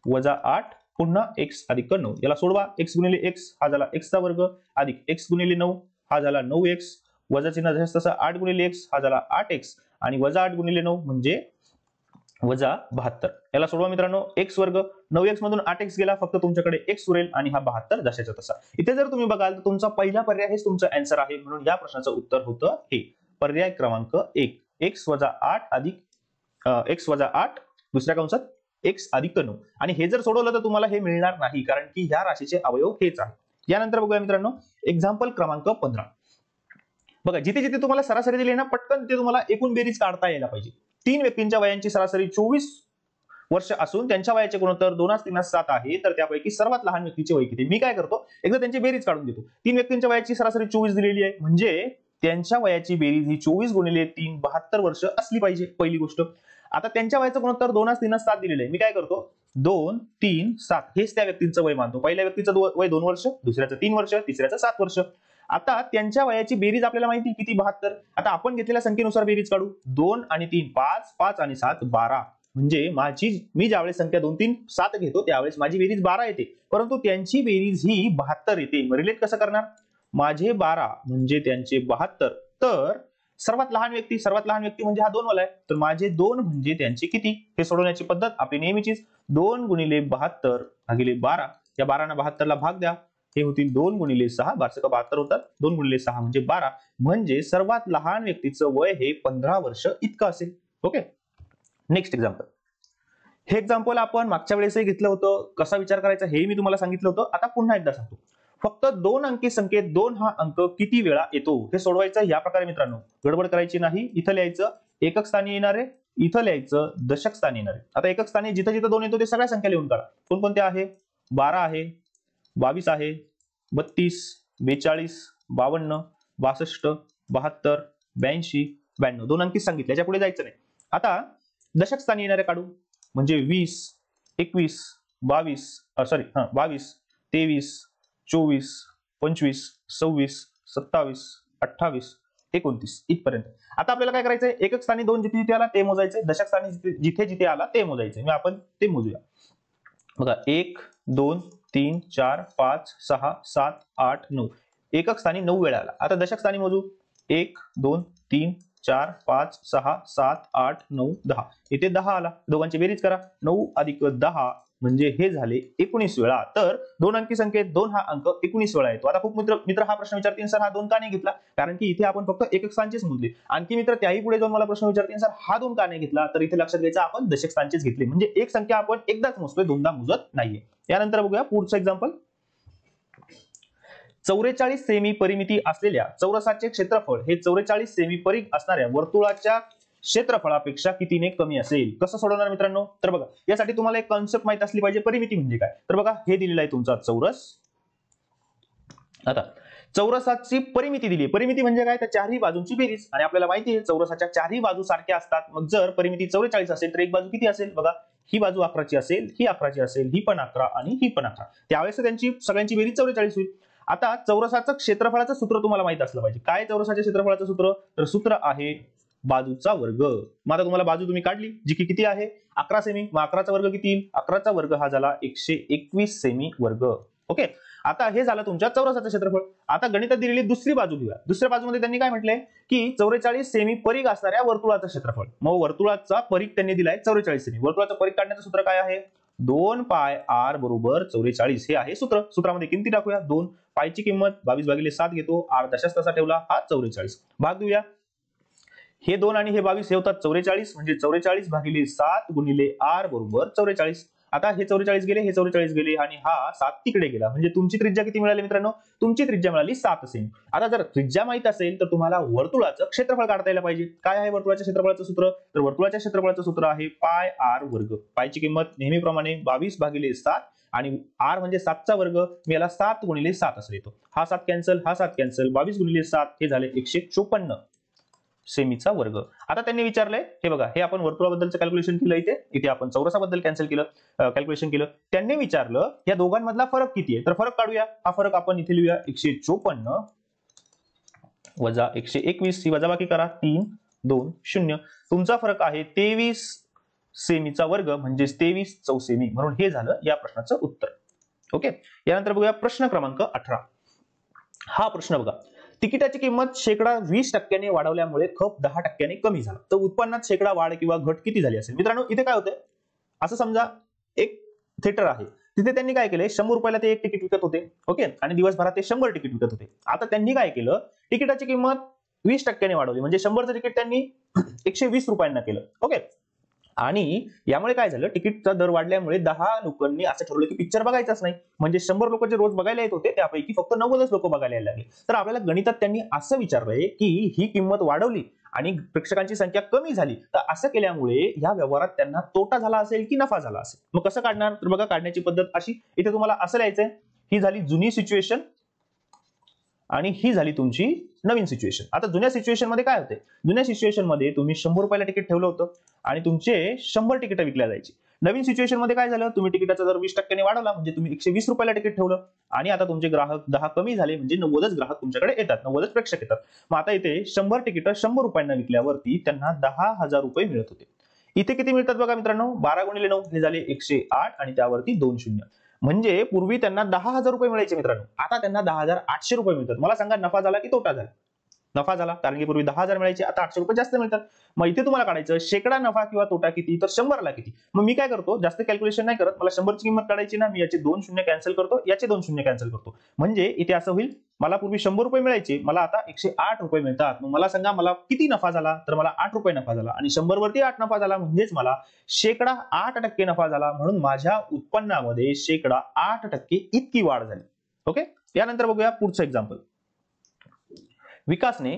वजा 8 पुन्हा x अधिक 9. याला सोडवा. x गुणिले x हा झाला x चा वर्ग अधिक x गुणिले 9 हा झाला 9x, वजा चिन्ह जशाच तसा 8 गुणिले x हा झाला 8x आणि वजा 8 गुणिले 9 म्हणजे वजा 72. याला सोडवा मित्रांनो. x वर्ग 9x मधून 8x गेला, फक्त तुमच्याकडे x उरेल आणि हा 72 जशाच्या तसा. इथे जर तुम्ही बघाल तर तुमचा पहिला पर्याय हेच तुमचा आन्सर आहे, म्हणून या प्रश्नाचं उत्तर होतं हे पर्याय क्रमांक 1. x वजा 8 अधिक x वजा 8 दुसऱ्या कंसात x अधिक 9. आणि हे जर सोडवलं तर तुम्हाला हे मिळणार नाही, कारण की ह्या राशीचे अवयव हेच आहे. यानंतर बघूया मित्रांनो एक्झाम्पल क्रमांक 15. बघा जिथे जिथे तुम्हाला सरासरी दिली ना, पटकन ते तुम्हाला एकूण बेरीज काढता यायला पाहिजे. 3 व्यक्तींच्या वयांची सरासरी 24 वर्ष असून त्यांच्या वयाचे गुणोत्तर 2:3:7 आहे, तर त्यापैकी सर्वात लहान व्यक्तीचे वय किती? मी काय करतो, एकदा त्यांची बेरीज काढून देतो. 3 व्यक्तींच्या वयाची सरासरी 24 दिलेली आहे, म्हणजे त्यांच्या वयाची बेरीज ही 24 गुणिले 3 72 वर्ष असली पाहिजे, पहिली गोष्ट. आता त्यांच्या वयाचं गुणोत्तर 2:3:7 दिलेलं आहे. मी काय करतो, 2, 3, 7 हेच त्या व्यक्तींचं वय मानतो. पहिल्या व्यक्तीचं वय 2 वर्ष, दुसऱ्याचं 3 वर्ष, तिसऱ्याचं 7 वर्ष. आता त्यांच्या वयाची बेरीज आपल्याला माहिती किती, 72. आता आपण घेतलेल्या संख्येनुसार बेरीज काढू. 2 आणि 3 5, 5 आणि 7 12. म्हणजे मी ज्यावेळेस संख्या 2, 3, 7 घेतो त्यावेळेस माझी बेरीज 12 येते, परंतु त्यांची बेरीज ही 72 येते. रिलेट कसं करणार, माझे 12 म्हणजे त्यांचे 72, तर सर्वात लहान व्यक्ती म्हणजे हा 2 वाला आहे, तर माझे 2 म्हणजे त्यांचे किती? हे सोडवण्याची पद्धत आपली नेहमीचीच. 2 गुणिले 72 भागिले 12. या 12 ना 72 ला भाग द्या, हे होतील 2 गुणिले 6, 72 होतात. 2 गुणिले 6 म्हणजे 12, म्हणजे सर्वात लहान व्यक्तीचं वय हे 15 वर्ष इतकं असेल. Okay, next example. हे एक्झाम्पल आपण मागच्या वेळेसही घेतलं होतं. कसा विचार करायचा हे मी तुम्हाला सांगितलं होतं. आता पुन्हा एकदा सांगतो. फक्त 2 अंकी संख्येत 2 हा अंक किती वेळा येतो हे सोडवायचं या प्रकारे मित्रांनो. गडबड करायची नाही. इथं लिहायचं एकक स्थानी येणारे, इथं लिहायचं दशक स्थानी येणारे. आता एकक स्थानी जिथं जिथं 2 येतो ते सगळ्या संख्या लिहून काढा. कोणकोणत्या आहे, 12 आहे, 22 आहे, 32, 42, 52, 62, 72, 82, 92. 2 अंकीच सांगितले, याच्या पुढे जायचं नाही. आता दशक स्थानी येणारे काढू, म्हणजे 20, 21, 22, 23, 24, 25, 26, 27, 28, 29 इथपर्यंत. आता आपल्याला काय करायचंय, एकक स्थानी 2 जिथे जिथे आला ते मोजायचे, दशक स्थानी जिथे जिथे आला ते मोजायचे. मी आपण ते मोजूया. बघा 1, 2, 3, 4, 5, 6, 7, 8, 9. एकक स्थानी 9 वेळा आला. आता दशक स्थानी मोजू. 1, 2, 3, 4, 5, 6, 7, 8, 9, 10. इथे 10 आला. दोघांची बेरीज करा. 9 अधिक 10 म्हणजे हे झाले 19 वेळा. तर 2 अंकी संख्येत 2 हा अंक 19 वेळा येतो. आता खूप मित्र हा प्रश्न विचारतील, सर हा 2 का नाही घेतला? कारण की इथे आपण फक्त एकक स्थानचेच मोजले. आणखी मित्र त्याही पुढे जाऊन मला प्रश्न विचारतील, सर हा 2 का नाही घेतला? तर इथे लक्षात घ्यायचं, आपण दशक स्थानचेच घेतले, म्हणजे एक संख्या आपण एकदाच मोजतोय, दोनदा मोजत नाहीये. यानंतर बघूया पुढचं एक्झाम्पल. 44 सेमी परिमिती असलेल्या चौरसाचे क्षेत्रफळ हे 44 सेमी परिघ असणाऱ्या वर्तुळाच्या क्षेत्रफळापेक्षा कितीने कमी असेल? कसं सोडवणार मित्रांनो? तर बघा, यासाठी तुम्हाला एक कॉन्सेप्ट माहित असली पाहिजे, परिमिती म्हणजे काय. तर बघा, हे दिलेला आहे तुमचा चौरस. आता चौरसाची परिमिती दिली. परिमिती म्हणजे काय, तर चारही बाजूंची बेरीज. आणि आपल्याला माहिती आहे चौरसाच्या चारही बाजू सारख्या असतात. मग जर परिमिती 44 असेल तर एक बाजू किती असेल? बघा, ही बाजू 11ची असेल, ही 11ची असेल, ही पण 11 आणि ही पण 11. त्यावेळेस त्यांची सगळ्यांची बेरीज 44 होईल. आता चौरसाचं क्षेत्रफळाचं सूत्र तुम्हाला माहित असलं पाहिजे. काय चौरसाच्या क्षेत्रफळाचं सूत्र? तर सूत्र आहे बाजूचा वर्ग. मग आता तुम्हाला बाजू तुम्ही काढली, जी की किती आहे 11 सेमी. मग 11चा वर्ग किती येईल? 11चा वर्ग हा झाला 121 सेमी वर्ग. ओके, आता हे झालं तुमच्या चौरसाचं क्षेत्रफळ. आता गणितात दिलेली दुसरी बाजू घेऊया. दुसऱ्या बाजूमध्ये त्यांनी काय म्हटलंय की 44 सेमी परिघ असणाऱ्या वर्तुळाचं क्षेत्रफळ. मग वर्तुळाचा परिघ त्यांनी दिलाय 44 सेमी. वर्तुळाचं परिघ काढण्याचं सूत्र काय आहे? 2 पाय r बरोबर 44. हे आहे सूत्र. सूत्रामध्ये किमती टाकूया. 2 पायची किंमत 22/7 घेतो, r दशांश तसा ठेवला, हा 44. भाग देऊया. हे 2 आणि हे 22 हे होतात 44, म्हणजे 44/7 गुणिले r बरोबर 44. आता हे 44 गेले, हे 44 गेले आणि हा 7 तिकडे गेला. म्हणजे तुमची त्रिज्या किती मिळाली मित्रांनो? तुमची त्रिज्या मिळाली 7 सेमी. आता जर त्रिज्या माहित असेल तर तुम्हाला वर्तुळाचं क्षेत्रफळ काढता यायला पाहिजे. काय आहे वर्तुळाच्या क्षेत्रफळाचं सूत्र? तर वर्तुळाच्या क्षेत्रफळाचं सूत्र आहे पाय r वर्ग. पायची किंमत नेहमीप्रमाणे 22/7 आणि r म्हणजे 7चा वर्ग. मी याला 7 गुणिले 7 असं लिहितो. हा 7 कॅन्सल, हा 7 कॅन्सल, 22 गुणिले 7 हे झाले 154 सेमीचा वर्ग. आता त्यांनी विचारलंय, हे बघा, हे आपण वर्तुळाबद्दलचं कॅल्क्युलेशन केलं, इथे आपण चौरसाबद्दल कॅल्क्युलेशन केलं. त्यांनी विचारलं या दोघांमधला फरक किती आहे, तर फरक काढूया. हा फरक आपण इथे लिहूया 154 वजा 121, ही वजाबाकी करा, 3 2 0. तुमचा फरक आहे 23 सेमीचा वर्ग, म्हणजे 23 चौसेमी. म्हणून हे झालं या प्रश्नाचं उत्तर. ओके, यानंतर बघूया प्रश्न क्रमांक 18. हा प्रश्न बघा, तिकिटाची किंमत शेकडा 20% वाढवल्यामुळे खप 10% कमी झाला, तर उत्पन्नात शेकडा वाढ किंवा घट किती झाली असेल? मित्रांनो, इथे काय होतंय, असं समजा एक थिएटर आहे, तिथे त्यांनी काय केलंय, 100 रुपयाला ते एक तिकीट विकत होते. ओके, आणि दिवसभरात ते 100 तिकीट विकत होते. आता त्यांनी काय केलं, तिकिटाची किंमत 20% वाढवली, म्हणजे 100चं तिकीट त्यांनी 120 रुपयांना केलं. ओके, आणि यामुळे काय झालं, तिकीटचा दर वाढल्यामुळे 10 लोकांनी असं ठरवलं की पिक्चर बघायचाच नाही. म्हणजे 100 लोक जे रोज बघायला येत होते त्यापैकी फक्त 90च लोक बघायला यायला लागले. तर आपल्याला गणितात त्यांनी असं विचारलंय की ही किंमत वाढवली आणि प्रेक्षकांची संख्या कमी झाली, तर असं केल्यामुळे या व्यवहारात त्यांना तोटा झाला असेल की नफा झाला असेल. मग कसं काढणार, तर बघा, काढण्याची पद्धत अशी, इथे तुम्हाला असं लिहायचंय, ही झाली जुनी सिच्युएशन आणि ही झाली तुमची नवीन सिच्युएशन. आता जुन्या सिच्युएशन मध्ये काय होते, जुन्या सिच्युएशन मध्ये तुम्ही 100 रुपयाला तिकीट ठेवलं होतं आणि तुमचे 100 तिकीट विकल्या जायची. नवीन सिच्युएशन मध्ये काय झालं, तुम्ही तिकिटाचा दर 20% वाढवला, म्हणजे तुम्ही 120 रुपयाला तिकीट ठेवलं आणि आता तुमचे ग्राहक 10 कमी झाले, म्हणजे 90च ग्राहक तुमच्याकडे येतात, 90च प्रेक्षक येतात. मग आता इथे 100 तिकीट 100 रुपयांना विकल्यावरती त्यांना 10,000 रुपये मिळत होते. इथे किती मिळतात बघा मित्रांनो, 12 गुणिले 9 हे झाले 108 आणि त्यावरती 2 शून्य. म्हणजे पूर्वी त्यांना 10,000 रुपये मिळायचे मित्रांनो, आता त्यांना 10,800 रुपये मिळतात. मला सांगा, नफा झाला की तोटा झाला? नफा झाला, कारण की पूर्वी 10,000 मिळायचे, आता 800 रुपये जास्त मिळतात. मग इथे तुम्हाला काढायचं शेकडा नफा किंवा तोटा किती, तर 100 ला किती. मग मी काय करतो, जास्त कॅल्क्युलेशन नाही करत, मला 100 ची किंमत काढायची ना, मी याचे 2 शून्य कॅन्सल करतो, याचे 2 शून्य कॅन्सल करतो. म्हणजे इथे असं होईल, मला पूर्वी 100 रुपये मिळायचे, मला आता 108 रुपये मिळतात. मग मला सांगा, मला किती नफा झाला, तर मला 8 रुपये नफा झाला आणि 100 वरती 8 नफा झाला, म्हणजेच मला शेकडा 8% नफा झाला. म्हणून माझ्या उत्पन्नामध्ये शेकडा 8% इतकी वाढ झाली. ओके, यानंतर बघूया पुढचं एक्झाम्पल. विकासने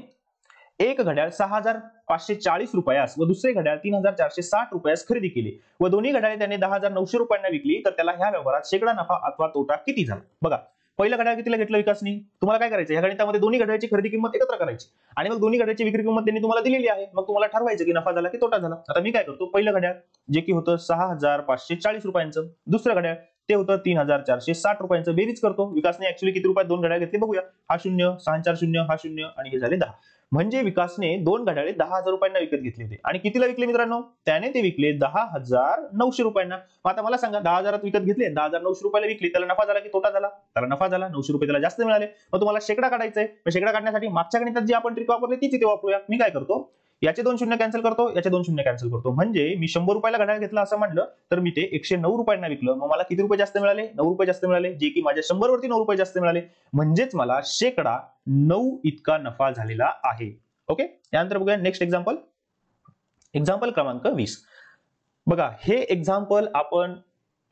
एक घड्याळ 6,540 रुपयास व दुसरे घड्याळ 3,460 रुपयास खरेदी केली व दोन्ही घड्याळे त्याने 10,900 रुपयांना विकली, तर त्याला ह्या व्यवहारात शेकडा नफा अथवा तोटा किती झाला? बघा, पहिलं घड्याळ कितीला घेतलं विकासने, तुम्हाला काय करायचं, ह्या गणितामध्ये दोन्ही घड्याळाची खरेदी किंमत एकत्र करायची आणि मग दोन्ही घड्याळाची विक्री किंमत त्यांनी तुम्हाला दिलेली आहे, मग तुम्हाला ठरवायचं की नफा झाला की तोटा झाला. आता मी काय करतो, पहिलं घड्याळ जे की होतं 6,540 रुपयांचं, दुसरं घड्याळ ते होतं 3,460 रुपयांचं, बेरीज करतो. विकासने ऍक्च्युअली किती रुपयात दोन घड्याळ घेतले बघूया, हा 0, 640, हा 0 आणि हे झाले 10. म्हणजे विकासने दोन घड्याळे 10,000 रुपयांना विकत घेतले होते आणि कितीला विकले मित्रांनो, त्याने ते विकले 10,900 रुपयांना. मग आता मला सांगा, 10,000 विकत घेतले, 10,900 रुपयाला विकले, त्याला नफा झाला की तोटा झाला? त्याला नफा झाला, 900 रुपये त्याला जास्त मिळाले. मग तुम्हाला शेकडा काढायचा आहे, मग शेकडा काढण्यासाठी मागच्या गणितात जी आपण ट्रिक वापरली तीच इथे वापरूया. मी काय करतो, याचे 2 शून्य कॅन्सल करतो, याचे 2 शून्य कॅन्सल करतो. म्हणजे मी 100 रुपयाला घड्याळ घेतला असं म्हणलं, तर मी ते 109 रुपयांना विकलं, मग मला किती रुपये जास्त मिळाले, 9 रुपये जास्त मिळाले, जे की माझ्या 100 वरती 9 रुपये जास्त मिळाले. म्हणजेच मला शेकडा 9 इतका नफा झालेला आहे. ओके, यानंतर बघूया नेक्स्ट एक्झाम्पल. एक्झाम्पल क्रमांक 20. बघा, हे एक्झाम्पल आपण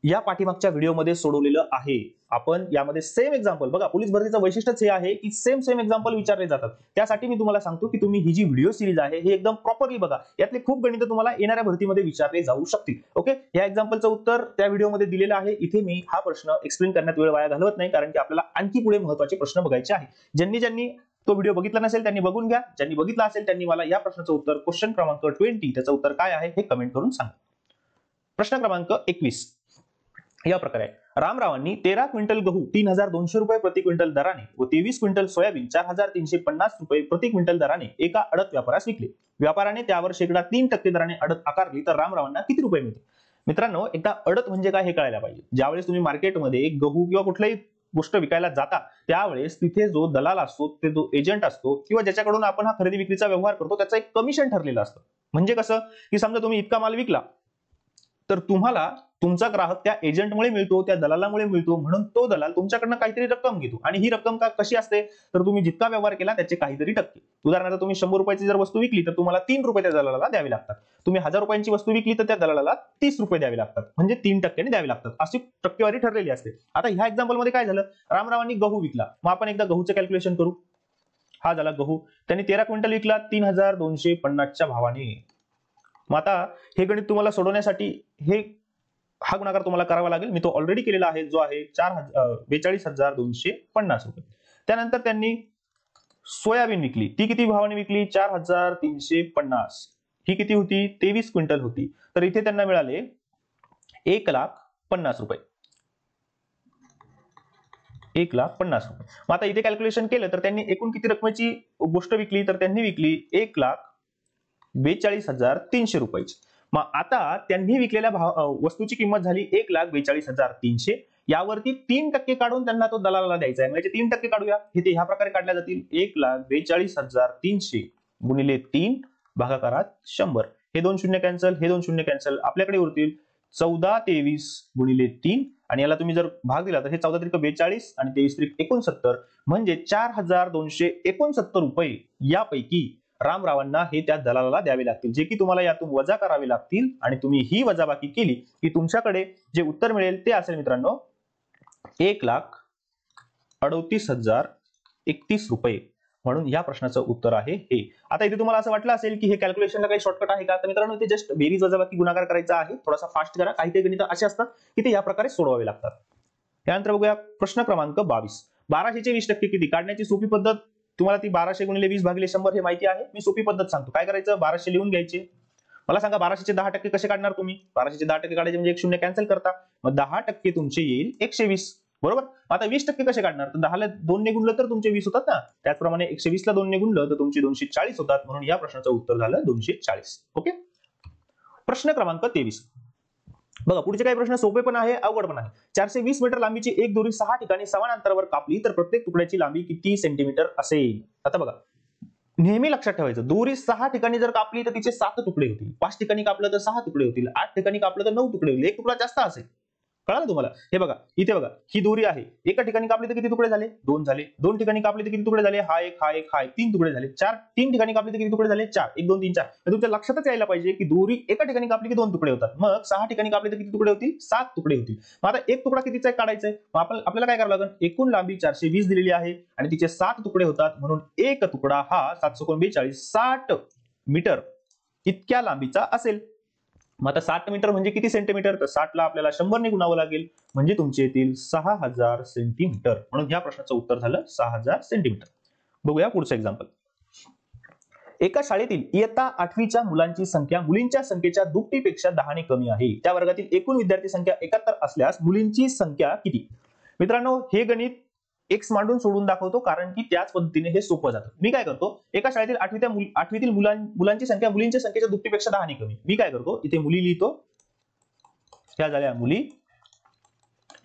या पाठीमागच्या व्हिडिओमध्ये सोडवलेलं आहे. आपण यामध्ये सेम एक्झाम्पल, बघा, पोलीस भरतीचं वैशिष्ट्यच हे आहे की सेम एक्झाम्पल विचारले जातात. त्यासाठी मी तुम्हाला सांगतो की तुम्ही ही जी व्हिडिओ सिरीज आहे हे एकदम प्रॉपरली बघा. यातले खूप गणित तुम्हाला येणाऱ्या भरतीमध्ये विचारले जाऊ शकतील. ओके, या एक्झाम्पलचं उत्तर त्या व्हिडिओमध्ये दिलेलं आहे. इथे मी हा प्रश्न एक्सप्लेन करण्यात वेळ वाया घालवत नाही, कारण की आपल्याला आणखी पुढे महत्त्वाचे प्रश्न बघायचे आहे. ज्यांनी तो व्हिडिओ बघितला नसेल त्यांनी बघून घ्या, ज्यांनी बघितला असेल त्यांनी मला या प्रश्नाचं उत्तर, क्वेश्चन क्रमांक 20, त्याचं उत्तर काय आहे हे कमेंट करून सांगा. प्रश्न क्रमांक 21 या प्रकारे आहे. रामरावांनी 13 क्विंटल गहू 3,200 रुपये प्रति क्विंटल दराने व 23 क्विंटल सोयाबीन 4,350 रुपये प्रति क्विंटल दराने एका अडत व्यापारास विकले. व्यापाराने त्यावर शेकडा 3% दराने अडत आकारली, तर रामरावांना किती रुपये मिळते? मित्रांनो, एकदा अडत म्हणजे काय हे कळायला पाहिजे. ज्यावेळेस तुम्ही मार्केटमध्ये गहू किंवा कुठल्याही गोष्ट विकायला जाता, त्यावेळेस तिथे जो दलाल असतो, ते जो एजंट असतो किंवा ज्याच्याकडून आपण हा खरेदी विक्रीचा व्यवहार करतो, त्याचं एक कमिशन ठरलेलं असतं. म्हणजे कसं, की समजा तुम्ही इतका माल विकला, तर तुम्हाला तुमचा ग्राहक त्या एजंटमुळे मिळतो, त्या दलालामुळे मिळतो, म्हणून तो दलाल तुमच्याकडनं काहीतरी रक्कम घेतो आणि ही रक्कम कशी असते, तर तुम्ही जितका व्यवहार केला त्याचे काहीतरी टक्के. उदाहरणार्थ, तुम्ही 100 रुपयाची जर वस्तू विकली तर तुम्हाला 3 रुपये त्या दलालाला द्यावे लागतात. तुम्ही 1,000 रुपयांची वस्तू विकली तर त्या दलालाला 30 रुपये द्यावे लागतात, म्हणजे 3% द्यावे लागतात. अशी टक्केवारी ठरलेली असते. आता ह्या एक्झाम्पल मध्ये काय झालं, रामरावांनी गहू विकला. मग आपण एकदा गहूचं कॅल्क्युलेशन करू. हा झाला गहू, त्यांनी 13 क्विंटल विकला 3,250च्या भावाने. मग आता हे गणित तुम्हाला सोडवण्यासाठी हा गुणाकार तुम्हाला करावा लागेल. मी तो ऑलरेडी केलेला आहे, जो आहे 42,250 रुपये. त्यानंतर त्यांनी सोयाबीन विकली, ती किती भावाने विकली? 4,350. ही किती होती? 23 क्विंटल होती. तर इथे त्यांना मिळाले 1,50,000 रुपये. 1,50,000 रुपये. मग आता इथे कॅल्क्युलेशन केलं तर त्यांनी एकूण किती रकमेची गोष्ट विकली? तर त्यांनी विकली 1,42,300 रुपयाची. मग आता त्यांनी विकलेल्या वस्तूची किंमत झाली 1,42,300. यावरती 3% काढून त्यांना तो दलालाला द्यायचा आहे. म्हणजे 3% काढूया. हे ते ह्या प्रकारे काढल्या जातील. 1,42,300 गुणिले 3 भागाकारात 100. हे 2 शून्य कॅन्सल, हे 2 शून्य कॅन्सल. आपल्याकडे उरतील 1423 गुणिले 3 आणि याला तुम्ही जर भाग दिला तर हे 14 त्रिक 42 आणि 23 त्रिक 69 म्हणजे 4,269 रुपये यापैकी रामरावांना हे त्या दलालाला द्यावे लागतील, जे की तुम्हाला यातून वजा करावे लागतील. आणि तुम्ही ही वजाबाकी केली की तुमच्याकडे जे उत्तर मिळेल ते असेल मित्रांनो 1,38,031 रुपये. म्हणून या प्रश्नाचं उत्तर आहे हे. आता इथे तुम्हाला असं वाटलं असेल की हे कॅल्क्युलेशनला काही शॉर्टकट आहे का? तर मित्रांनो इथे जस्ट बेरीज वजाबाकी गुणाकार करायचा आहे. थोडासा फास्ट करा. काही काही गणित असे असतात की ते या प्रकारे सोडवावे लागतात. त्यानंतर बघूया प्रश्न क्रमांक 22. 1200चे 20% किती? काढण्याची सोपी पद्धत तुम्हाला ती 1200 गुणिले 20 भागिले 100 हे माहिती आहे. मी सोपी पद्धत सांगतो. काय करायचं? 1200 लिहून घ्यायचे. मला सांगा 1200चे 10% कसे काढणार तुम्ही? 1200चे 10% काढायचे म्हणजे एक शून्य कॅन्सल करता. मग 10% तुमचे येईल 120. बरोबर. आता 20% कसे काढणार? तर 10 ला 2 ने गुणलं तर तुमचे 20 होतात ना. त्याचप्रमाणे 120 ला 2 ने गुणलं तर तुमचे 240 होतात. म्हणून या प्रश्नाचं उत्तर झालं 240. ओके. प्रश्न क्रमांक 23. बघा पुढचे काही प्रश्न सोपे पण आहे, अवघड पण आहे. 420 मीटर लांबीची एक दोरी 6 ठिकाणी समान अंतरावर कापली तर प्रत्येक तुकड्याची लांबी किती सेंटीमीटर असेल? आता बघा नेहमी लक्षात ठेवायचं, दोरी 6 ठिकाणी जर कापली तर तिचे 7 तुकडे होतील. 5 ठिकाणी कापलं तर 6 तुकडे होतील. 8 ठिकाणी कापलं तर 9 तुकडे होतील. एक तुकडा जास्त असेल. कळालं तुम्हाला? हे बघा इथे बघा ही दोरी आहे. एका ठिकाणी कापली तर किती तुकडे झाले? 2 झाले. 2 ठिकाणी कापली तर किती तुकडे झाले? हा एक, हा एक, हा एक. 3 तुकडे झाले. 3 ठिकाणी कापली तर किती तुकडे झाले? 4. 1 2 3 4. तर तुमच्या लक्षातच यायला पाहिजे की दोरी एका ठिकाणी कापली की 2 तुकडे होतात. मग 6 ठिकाणी कापली तर किती तुकडे होतील? 7 तुकडे होतील. मग आता एक तुकडा कितीचा आहे काढायचा आहे? मग आपल्याला काय करावं लागेल? एकूण लांबी 420 दिलेली आहे आणि तिचे 7 तुकडे होतात. म्हणून एक तुकडा हा 742 60 मीटर इतक्या लांबीचा असेल. मग आता 60 मीटर म्हणजे किती सेंटीमीटर? तर 60 ला आपल्याला 100 ने गुणावं लागेल. म्हणजे तुमचे येतील 6000 सेंटीमीटर. म्हणून या प्रश्नाचं उत्तर झालं 6000 सेंटीमीटर. बघूया पुढचं एक्झाम्पल. एका शाळेतील इयत्ता 8वीच्या मुलांची संख्या मुलींच्या संख्येच्या दुपटीपेक्षा 10 ने कमी आहे. त्या वर्गातील एकूण विद्यार्थी संख्या 71 असल्यास मुलींची संख्या किती? मित्रांनो हे गणित एक्स मांडून सोडून दाखवतो, कारण की त्याच पद्धतीने हे सोपं जातं. मी काय करतो? एका शाळेतील 8वीतील मुलांची संख्या मुलींच्या संख्येच्या दुपटीपेक्षा 10 ने कमी. मी काय करतो? इथे मुली लिहितो. ह्या झाल्या मुली,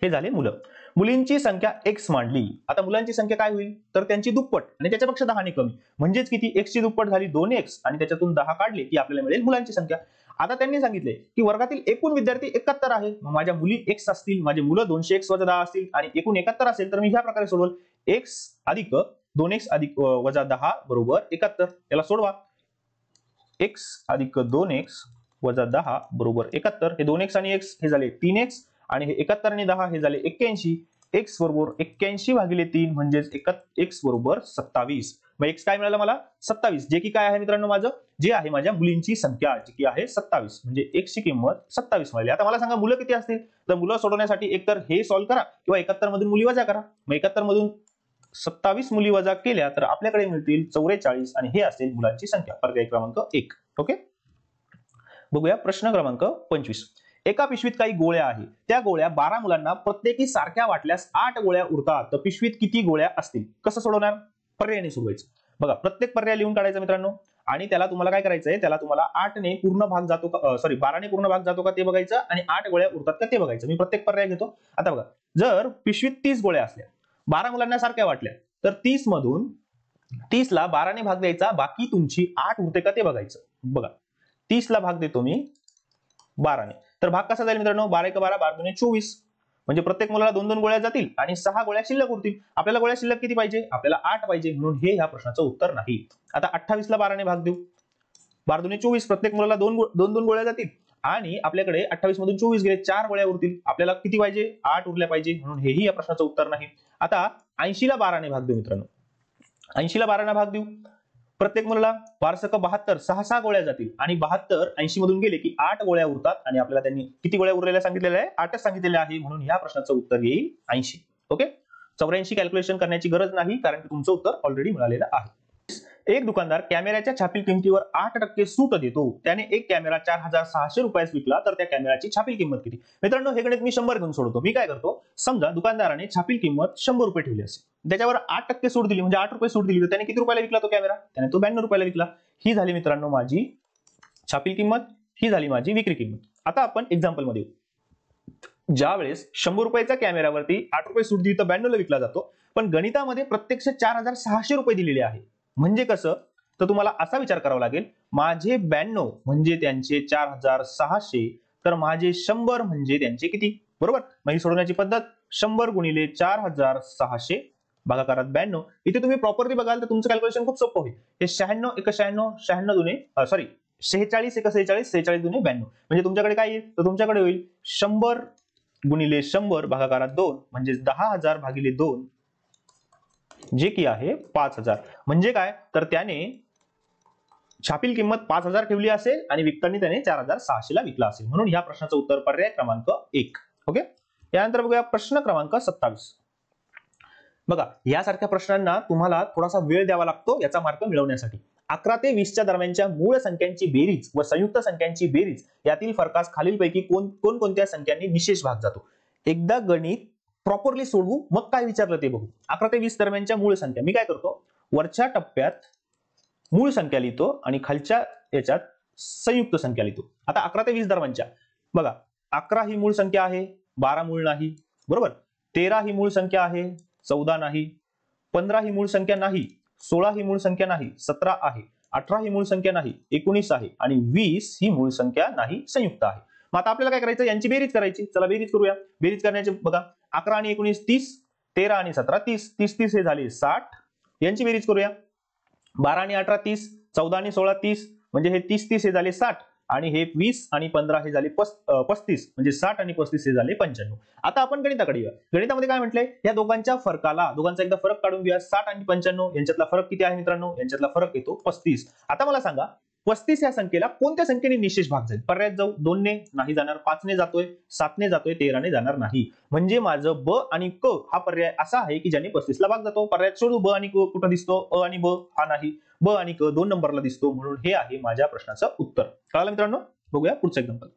हे झाले मुलं. मुलींची संख्या x मांडली. आता मुलांची संख्या काय होईल? तर त्यांची दुप्पट आणि त्याच्यापेक्षा 10 ने कमी. म्हणजेच किती? x ची दुप्पट झाली 2x आणि त्याच्यातून 10 काढले की आपल्याला मिळेल मुलांची संख्या. आता त्यांनी सांगितले की वर्गातील एकूण विद्यार्थी 71 आहे. मग माझ्या मुली x असतील, माझे मुलं 200x वजा 10 असतील आणि एकूण 71 असेल तर मी ह्या प्रकारे सोडवल. x अधिक 2x अधिक वजा 10 बरोबर 71. याला सोडवा. x अधिक 2x वजा 10 बरोबर 71. हे 2x आणि x हे झाले 3x आणि हे 71 आणि 10 हे झाले 81. x बरोबर 81 भागिले 3 म्हणजेच x बरोबर 27. मग x काय मिळालं मला? 27. जे की काय आहे मित्रांनो माझं? जे आहे माझ्या मुलींची संख्या, जी की आहे 27. म्हणजे x ची किंमत 27 मिळाली. आता मला सांगा मुलं किती असतील? तर मुलं सोडवण्यासाठी एकतर हे सॉल्व्ह करा किंवा 71 मधून मुली वजा करा. मग 71 मधून 27 मुली वजा केल्या तर आपल्याकडे मिळतील 44 आणि हे असेल मुलांची संख्या. पर्याय क्रमांक 1. ओके. बघूया प्रश्न क्रमांक 25. एका पिशवीत काही गोळ्या आहेत. त्या गोळ्या 12 मुलांना प्रत्येकी सारख्या वाटल्यास 8 गोळ्या उरतात. तर पिशवीत किती गोळ्या असतील? कसं सोडवणार? पर्यायाने सोडवायचं. बघा प्रत्येक पर्याय लिहून काढायचा मित्रांनो आणि त्याला तुम्हाला काय करायचंय? त्याला तुम्हाला 8 ने पूर्ण भाग जातो का, 12 ने पूर्ण भाग जातो का ते बघायचं आणि 8 गोळ्या उरतात का ते बघायचं. मी प्रत्येक पर्याय घेतो. आता बघा जर पिशवीत 30 गोळ्या असल्या, 12 मुलांना सारख्या वाटल्या, तर 30 मधून 30 ला 12 ने भाग द्यायचा, बाकी तुमची 8 उरते का ते बघायचं. बघा 30 ला भाग देतो मी 12 ने, तर भाग कसा जाईल मित्रांनो? 12 1 12 12 2 24. म्हणजे प्रत्येक मुलाला 2-2 गोळ्या जातील आणि 6 गोळ्या शिल्लक उरतील. आपल्याला गोळ्या शिल्लक किती पाहिजे? आपल्याला 8 पाहिजे. म्हणून हे ह्या प्रश्नाचं उत्तर नाही. आता 28 ला 12 ने भाग देऊ. 12 2 24. प्रत्येक मुलाला 2-2 गोळ्या जातील आणि आपल्याकडे 28 मधून 24 गेले, 4 गोळ्या उरतील. आपल्याला किती पाहिजे? 8 उरल्या पाहिजे. म्हणून हेही या प्रश्नाचं उत्तर नाही. आता 80 ला 12 ने भाग देऊ मित्रांनो. 80 ला 12 ने भाग देऊ. प्रत्येक मुलाला 12 6 गोळ्या जातील आणि 72 80 मधून गेले की 8 गोळ्या उरतात आणि आपल्याला त्यांनी किती गोळ्या उरलेल्या सांगितलेल्या आहे? 8च सांगितलेल्या आहे. म्हणून या प्रश्नाचं उत्तर येईल 80. ओके. 84 कॅल्क्युलेशन करण्याची गरज नाही, कारण की तुमचं उत्तर ऑलरेडी मिळालेलं आहे. एक दुकानदार कॅमेऱ्याच्या छापील किमतीवर 8% सूट देतो. त्याने एक कॅमेरा 4600 रुपयास विकला तर त्या कॅमेऱ्याची छापील किंमत किती? मित्रांनो, हे गणित मी 100 घेऊन सोडवतो. मी काय करतो, समजा दुकानदाराने छापील किंमत 100 रुपये ठेवली असेल, त्याच्यावर 8% सूट दिली, म्हणजे 8 रुपये सूट दिली, तर त्याने किती रुपयाला विकला तो कॅमेरा? त्याने तो 92 रुपयाला विकला. ही झाली मित्रांनो माझी छापील किंमत, ही झाली माझी विक्री किंमत. आता आपण एक्झाम्पल मध्ये येऊ. ज्या वेळेस 100 रुपयाच्या कॅमेऱ्यावरती 8 रुपये सूट दिली तर 92 ला विकला जातो, पण गणितामध्ये प्रत्यक्ष 4600 रुपये दिलेले आहे. म्हणजे कसं, तर तुम्हाला असा विचार करावा लागेल, माझे 92 म्हणजे त्यांचे 4600, तर माझे 100 म्हणजे त्यांचे किती? बरोबर. मग ही सोडवण्याची पद्धत 100 गुणिले 4600 भागाकारात 92. इथे तुम्ही प्रॉपरली बघाल तर तुमचं कॅल्क्युलेशन खूप सोपं होईल. हे 96 एक 96, 96 दुने 46 एक 46, 46 दुने 92. म्हणजे तुमच्याकडे काय येईल, तर तुमच्याकडे होईल 100 गुणिले 100 भागाकारात 2, म्हणजे 10,000 भागिले 2, जे की आहे 5000. म्हणजे काय, तर त्याने छापील किंमत 5000 ठेवली असेल आणि विकताना त्याने 4600 ला विकला असेल. म्हणून या प्रश्नाचं उत्तर पर्याय क्रमांक 1. ओके. यानंतर बघूया प्रश्न क्रमांक 27. बघा, यासारख्या प्रश्नांना तुम्हाला थोडासा वेळ द्यावा लागतो याचा मार्क मिळवण्यासाठी. 11 ते 20च्या दरम्यानच्या मूळ संख्यांची बेरीज व संयुक्त संख्यांची बेरीज यातील फरकास खालीलपैकी कोणकोणत्या संख्यांनी निशेष भाग जातो? एकदा गणित प्रॉपरली सोडवू, मग काय विचारलं ते बघू. 11 ते 20 दरम्यानच्या मूळ संख्या, मी काय करतो, वरच्या टप्प्यात मूळ संख्या लिहितो आणि खालच्या याच्यात संयुक्त संख्या लिहितो. आता 11 ते 20 दरम्यानच्या बघा, 11 ही मूळ संख्या आहे, 12 मूळ नाही, बरोबर. 13 ही मूळ संख्या आहे, 14 नाही. 15 ही मूळ संख्या नाही, 16 ही मूळ संख्या नाही, 17 आहे. 18 ही मूळ संख्या नाही, 19 आहे. आणि 20 ही मूळ संख्या नाही, संयुक्त आहे. मग आता आपल्याला काय करायचं, यांची बेरीज करायची. चला बेरीज करूया. बेरीज करण्याचे बघा, 11 आणि 19 30, 13 आणि 17 30, 30 हे झाले 60. यांची बेरीज करूया. 12 आणि 18 30, 14 आणि 16 30, म्हणजे हे 30 हे झाले 60. आणि हे 20 आणि 15 हे झाले 35, म्हणजे 60 आणि 35 हे झाले 95. आता आपण गणिताकडे येऊया. गणितामध्ये काय म्हटलंय, या दोघांच्या फरकाला, दोघांचा एकदा फरक काढून घेऊया. 60 आणि 95 यांच्यातला फरक किती आहे मित्रांनो? यांच्यातला फरक येतो 35. आता मला सांगा, 35 या संख्येला कोणत्या संख्येने निशेष भाग जाईल? पर्यायात जाऊ. 2 ने नाही जाणार, 5 ने जातोय, 7 ने जातोय, 13 ने जाणार नाही. म्हणजे माझं ब आणि क हा पर्याय असा आहे की ज्याने 35 ला भाग जातो. पर्यायात शोधू, ब आणि क कुठं दिसतो? अ आणि ब हा नाही, ब आणि क 2 नंबरला दिसतो. म्हणून हे आहे माझ्या प्रश्नाचं उत्तर. कळालं मित्रांनो? बघूया पुढचं एक्झाम्पल.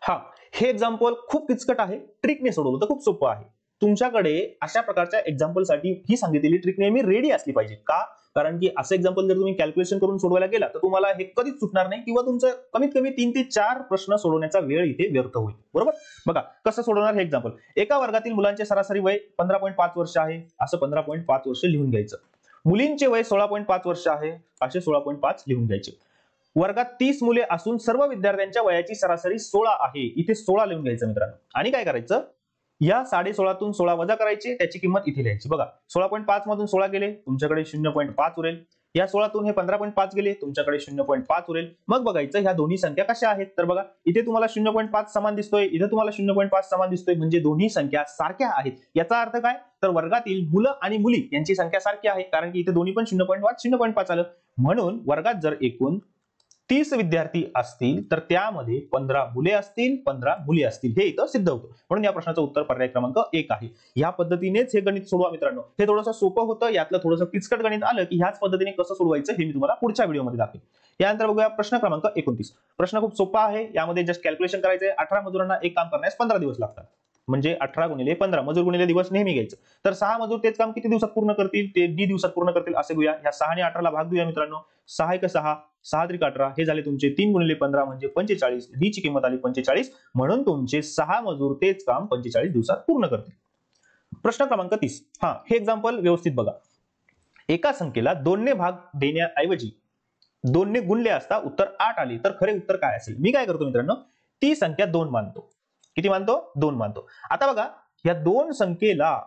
हा, हे एक्झाम्पल खूप किचकट आहे, ट्रिकने सोडवलं तर खूप सोपं आहे. तुमच्याकडे अशा प्रकारच्या एक्झाम्पल साठी ही सांगितलेली ट्रिक नेहमी रेडी असली पाहिजे. का? कारण की असं एक्झाम्पल जर तुम्ही कॅल्क्युलेशन करून सोडवायला गेला तर तुम्हाला हे कधीच सुटणार नाही, किंवा तुमचं कमीत कमी 3 ते 4 प्रश्न सोडवण्याचा वेळ इथे व्यर्थ होईल. बरोबर. बघा कसं सोडवणार हे एक्झाम्पल. एका वर्गातील मुलांचे सरासरी वय 15.5 वर्ष आहे, असं 15.5 वर्ष लिहून घ्यायचं. मुलींचे वय 16.5 वर्ष आहे, असे 16.5 लिहून घ्यायचे. वर्गात 30 मुले असून सर्व विद्यार्थ्यांच्या वयाची सरासरी 16 आहे, इथे 16 लिहून घ्यायचं मित्रांनो. आणि काय करायचं, या 16.5तून 16 वजा करायचे, त्याची किंमत इथे लिहायची. बघा 16.5 मधून 16 गेले, तुमच्याकडे 0.5 उरेल. या 16तून हे 15.5 गेले, तुमच्याकडे 0.5 उरेल. मग बघायचं ह्या दोन्ही संख्या कशा आहेत. तर बघा इथे तुम्हाला 0.5 समान दिसतोय, इथे तुम्हाला 0.5 समान दिसतोय, म्हणजे दोन्ही संख्या सारख्या आहेत. याचा अर्थ काय, तर वर्गातील मुलं आणि मुली यांची संख्या सारखी आहे, कारण की इथे दोन्ही पण 0.5 आलं. म्हणून वर्गात जर एकूण 30 विद्यार्थी असतील तर त्यामध्ये 15 मुले असतील, 15 मुली असतील, हे इथं सिद्ध होतं. म्हणून या प्रश्नाचं उत्तर पर्याय क्रमांक 1 आहे. या पद्धतीनेच हे गणित सोडवा मित्रांनो. हे थोडंसं सोपं होतं, यातलं थोडंसं किचकट गणित आलं की ह्याच पद्धतीने कसं सोडवायचं हे मी तुम्हाला पुढच्या व्हिडिओमध्ये दाखवेन. यानंतर बघूया प्रश्न क्रमांक 29. प्रश्न खूप सोपा आहे. यामध्ये जस्ट कॅल्क्युलेशन करायचंय. 18 मजुरांना एक काम करण्यास 15 दिवस लागतात. म्हणजे 18 गुणिले 15, मजूर गुणिले दिवस नेहमी घ्यायचं. तर 6 मजूर तेच काम किती दिवसात पूर्ण करतील? ते डी दिवसात पूर्ण करतील असे घेऊया. ह्या 6 आणि 18 ला भाग देऊया मित्रांनो. 6 एक 6, 6 त्रिक 18, हे झाले तुमचे 3 गुणिले 15 म्हणजे 45. डी ची किंमत आली 45. म्हणून तुमचे 6 मजूर तेच काम 45 दिवसात पूर्ण करतील. प्रश्न क्रमांक 30. हा, हे एक्झाम्पल व्यवस्थित बघा. एका संख्येला 2 ने भाग देण्याऐवजी 2 ने गुणले असता उत्तर 8 आले तर खरे उत्तर काय असेल? मी काय करतो मित्रांनो, ती संख्या 2 मानतो. किती मानतो? 2 मानतो. आता बघा या 2 संख्येला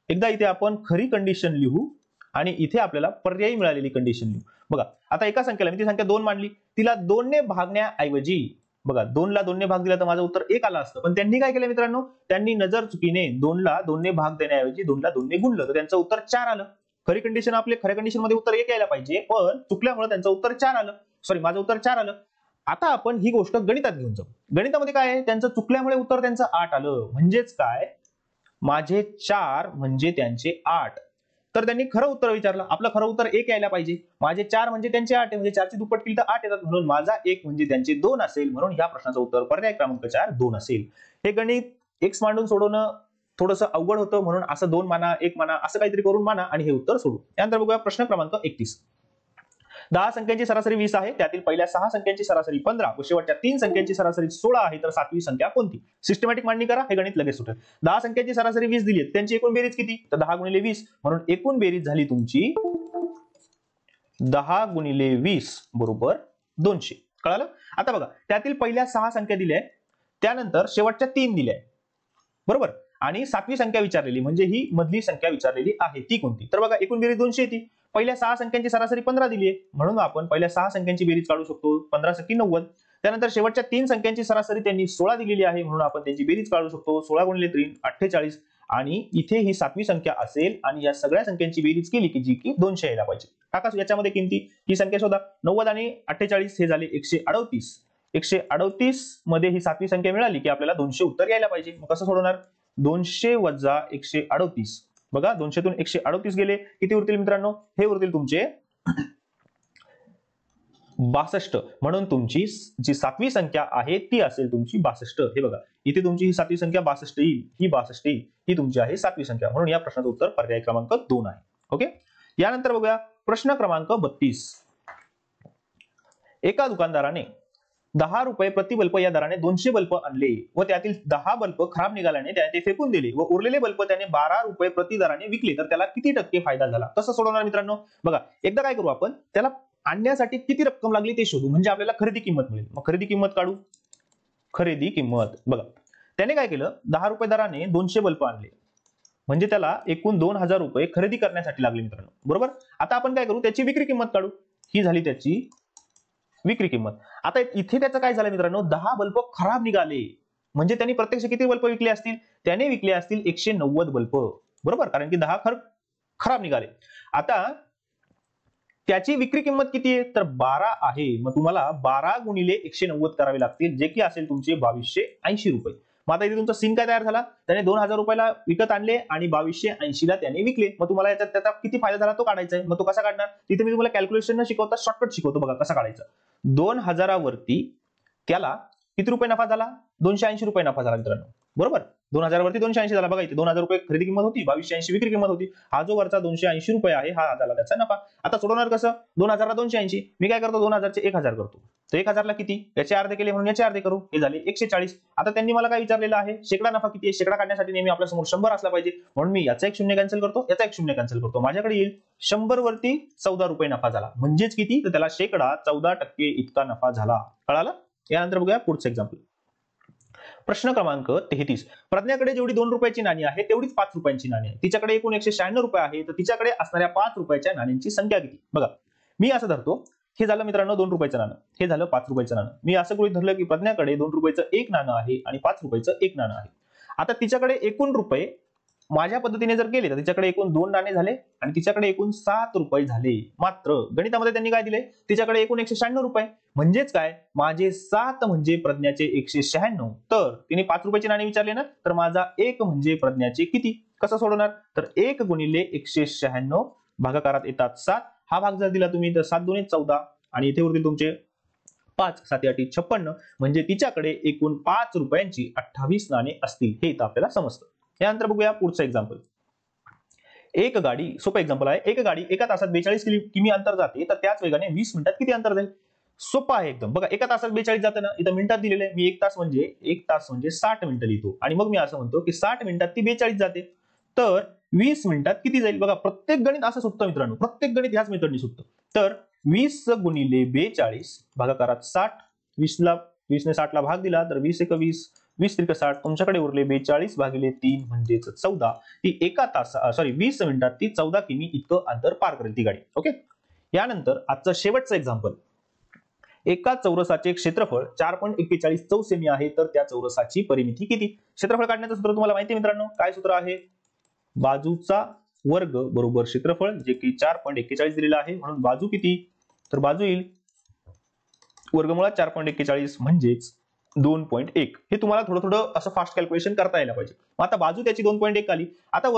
एकदा इथे आपण खरी कंडिशन लिहू आणि इथे आपल्याला पर्यायी मिळालेली कंडिशन लिहू. बघा आता एका संख्येला मी ती संख्या 2 मानली, तिला 2 ने भागण्याऐवजी बघा 2 ला 2 ने भाग दिला तर माझं उत्तर 1 आलं असतं. पण त्यांनी काय केलं मित्रांनो, त्यांनी नजर चुकीने 2 ला 2 ने भाग देण्याऐवजी 2 ला 2 ने गुणलं, तर त्यांचं उत्तर 4 आलं. खरी कंडिशन आपले खऱ्या कंडिशन मध्ये उत्तर 1 यायला पाहिजे, पण चुकल्यामुळे त्यांचं उत्तर 4 आलं. सॉरी, माझं उत्तर 4 आलं. आता आपण ही गोष्ट गणितात घेऊन जाऊ. गणितामध्ये काय आहे, त्यांचं चुकल्यामुळे उत्तर त्यांचं 8 आलं. म्हणजेच काय, माझे 4 म्हणजे त्यांचे 8. तर त्यांनी खरं उत्तर विचारलं. आपलं खरं उत्तर 1 यायला पाहिजे. माझे 4 म्हणजे त्यांचे 8 आहे, म्हणजे 4 ची दुप्पट केली तर 8 येतात, म्हणून माझा 1 म्हणजे त्यांचे 2 असेल. म्हणून या प्रश्नाचं उत्तर पर्याय क्रमांक 4 2 असेल. हे गणित x मांडून सोडवणं थोडंसं अवघड होतं, म्हणून असं 2 माना 1 माना असं काहीतरी करून माना आणि हे उत्तर सोडू. त्यानंतर बघूया प्रश्न क्रमांक 31. 10 संख्यांची सरासरी 20 आहे, त्यातील पहिल्या 6 संख्यांची सरासरी 15 व शेवटच्या 3 संख्यांची सरासरी 16 आहे, तर 7वी संख्या कोणती? सिस्टमॅटिक मांडणी करा, हे गणित लगेच सुटेल. 10 संख्यांची सरासरी 20 दिली आहे, त्यांची एकूण बेरीज किती? तर 10 गुणिले 20, म्हणून एकूण बेरीज झाली तुमची 10 गुणिले 20 बरोबर 200. कळालं? आता बघा, त्यातील पहिल्या 6 संख्या दिल्या, त्यानंतर शेवटच्या 3 दिल्या, बरोबर, आणि 7वी संख्या विचारलेली, म्हणजे ही मधली संख्या विचारलेली आहे, ती कोणती? तर बघा, एकूण बेरीज 200 येते. पहिल्या 6 संख्यांची सरासरी 15 दिली आहे, म्हणून आपण पहिल्या 6 संख्यांची बेरीज काढू शकतो, 15 × 90. त्यानंतर शेवटच्या 3 संख्यांची सरासरी त्यांनी 16 दिलेली आहे, म्हणून आपण त्यांची बेरीज काढू शकतो, 16 × 3 48. आणि इथे ही 7वी संख्या असेल आणि या सगळ्या संख्यांची बेरीज केली की जी की 200 यायला पाहिजे. टाका याच्यामध्ये किमती, ही संख्या शोधा. 90 आणि 48 हे झाले 138. 138 मध्ये ही 7वी संख्या मिळाली की आपल्याला 200 उत्तर यायला पाहिजे. मग कसं सोडवणार? 200 वजा 138. बघा, 200 तून 138 गेले, किती उरतील मित्रांनो? हे उरतील तुमचे 62. म्हणून तुमची जी 7वी संख्या आहे ती असेल तुमची 62. हे बघा, इथे तुमची ही 7वी संख्या 62 येईल, ही 62 येईल, ही तुमची आहे 7वी संख्या. म्हणून या प्रश्नाचं उत्तर पर्याय क्रमांक 2 आहे. ओके. यानंतर बघूया प्रश्न क्रमांक 32. एका दुकानदाराने 10 रुपये प्रति बल्ब या दराने 200 बल्ब आणले व त्यातील 10 बल्ब खराब निघाल्याने त्याने ते फेकून दिले व उरलेले बल्ब त्याने 12 रुपये प्रति दराने विकले, तर त्याला किती टक्के फायदा झाला? कसं सोडवणार मित्रांनो? बघा, एकदा काय करू आपण, त्याला आणण्यासाठी किती रक्कम लागली ते शोधू, म्हणजे आपल्याला खरेदी किंमत मिळेल. मग खरेदी किंमत काढू. खरेदी किंमत बघा, त्याने काय केलं, 10 रुपये दराने 200 बल्ब आणले, म्हणजे त्याला एकूण 2000 रुपये खरेदी करण्यासाठी लागले मित्रांनो, बरोबर. आता आपण काय करू, त्याची विक्री किंमत काढू. ही झाली त्याची विक्री किंमत. आता इथे त्याचं काय झालं मित्रांनो, 10 बल्ब खराब निघाले, म्हणजे त्यांनी प्रत्यक्ष किती बल्ब विकले असतील? त्याने विकले असतील 190 बल्ब, बरोबर, कारण की 10 खराब निघाले. आता त्याची विक्री किंमत किती आहे? तर 12 आहे. मग तुम्हाला 12 गुणिले 190 करावे लागतील, जे की असेल तुमचे 2280 रुपये. मग आता इथे तुमचा सीन काय तयार झाला, त्याने 2000 रुपयाला विकत आणले आणि 2280 ला त्याने विकले. मग तुम्हाला याच्यात त्याचा किती फायदा झाला तो काढायचा आहे. मग तो कसा काढणार? तिथे मी तुम्हाला कॅल्क्युलेशन न शिकवता शॉर्टकट शिकवतो. बघा कसा काढायचा. 2000 वरती त्याला किती रुपये नफा झाला? 280 रुपये नफा झाला मित्रांनो, बरोबर. 2000 वरती 280 झाला. बघा, इथे 2000 रुपये खरेदी किंमत होती, 2280 विक्री किंमत होती. हा जो वरचा 280 रुपये आहे, हा झाला त्याचा नफा. आता सोडवणार कसं? 2000 ला 280, मी काय करतो, 2000 चे 1000 करतो. तर 1000 ला किती? याचे अर्धे केले म्हणून याचे अर्धे करू, हे झाले 140. आता त्यांनी मला काय विचारलेलं आहे, शेकडा नफा किती आहे? शेकडा काढण्यासाठी नेहमी आपल्या समोर 100 असला पाहिजे, म्हणून मी याचा एक शून्य कॅन्सल करतो, याचा एक शून्य कॅन्सल करतो. माझ्याकडे येईल 100 वरती 14 रुपये नफा झाला, म्हणजेच किती? तर त्याला शेकडा 14% इतका नफा झाला. कळालं? यानंतर बघूया पुढचं एक्झाम्पल. प्रश्न क्रमांक 33. प्रज्ञाकडे जेवढी 2 रुपयाची नाणी आहे तेवढीच 5 रुपयांची नाणी आहे. तिच्याकडे एकूण 196 रुपये आहे, तर तिच्याकडे असणाऱ्या 5 रुपयाच्या नाण्यांची संख्या किती? बघा, मी असं धरतो, हे झालं मित्रांनो 2 रुपयाचं नाणं, हे झालं 5 रुपयाचं नाणं. मी असं गृहीत धरलं की प्रज्ञाकडे 2 रुपयाचं एक नाणं आहे आणि 5 रुपयाचं एक नाणं आहे. आता तिच्याकडे एकूण रुपये माझ्या पद्धतीने जर केले तर तिच्याकडे एकूण 2 नाणे झाले आणि तिच्याकडे एकूण 7 रुपये झाले. मात्र गणितामध्ये त्यांनी काय दिले? तिच्याकडे एकूण 196 रुपये, म्हणजेच काय, माझे 7 म्हणजे प्रज्ञाचे 196. तर तिने 5 रुपयाची नाणी विचारले ना, तर माझा 1 म्हणजे प्रज्ञाचे किती? कसं सोडवणार? तर 1 गुणिले 196 भागाकारात येतात 7. हा भाग जर दिला तुम्ही तर 7 2 14 आणि इथे उरतील तुमचे 5 7 8 56, म्हणजे तिच्याकडे एकूण 5 रुपयांची 28 नाणे असतील. हे इथं आपल्याला समजतं. यानंतर बघूया पुढचं एक्झाम्पल. एक गाडी, सोपं एक्झाम्पल आहे. एक गाडी एका तासात 42 किमी अंतर जाते, तर त्याच वेगाने 20 मिनिटात किती अंतर जाईल? सोपं आहे एकदम. बघा, एका तासात 42 जातं ना, इथं मिनिटात दिलेलं आहे. मी 1 तास म्हणजे 60 मिनिटं लिहितो आणि मग मी असं म्हणतो की 60 मिनिटात ती 42 जाते, तर 20 मिनिटात किती जाईल? बघा, प्रत्येक गणित असं सुटतं मित्रांनो, प्रत्येक गणित ह्याच मेथडने सुटतं. तर 20 गुणिले 42 भागाकारात 60, 20 ने 60 ला भाग दिला तर 20 × 20, 20 × 60, तुमच्याकडे उरले 42 भागिले 3 म्हणजेच 14. ती 20 मिनिटात ती 14 किमी इतकं अंतर पार करेल ती गाडी. ओके. यानंतर आजचं शेवटचं एक्झाम्पल. एका चौरसाचे क्षेत्रफळ 4.41 चौस सेमी आहे, तर त्या चौरसाची परिमिती किती? क्षेत्रफळ काढण्याचं सूत्र तुम्हाला माहिती आहे मित्रांनो, काय सूत्र आहे? बाजूचा वर्ग बरोबर क्षेत्रफळ, जे की 4.41 दिलेलं आहे. म्हणून बाजू किती? तर बाजू येईल वर्गमुळात 4.41 म्हणजेच 2.1 हे तुम्हाला थोडं थोडं असं फास्ट कॅल्क्युलेशन करता यायला पाहिजे. मग आता बाजू त्याची 2.1 आली. आता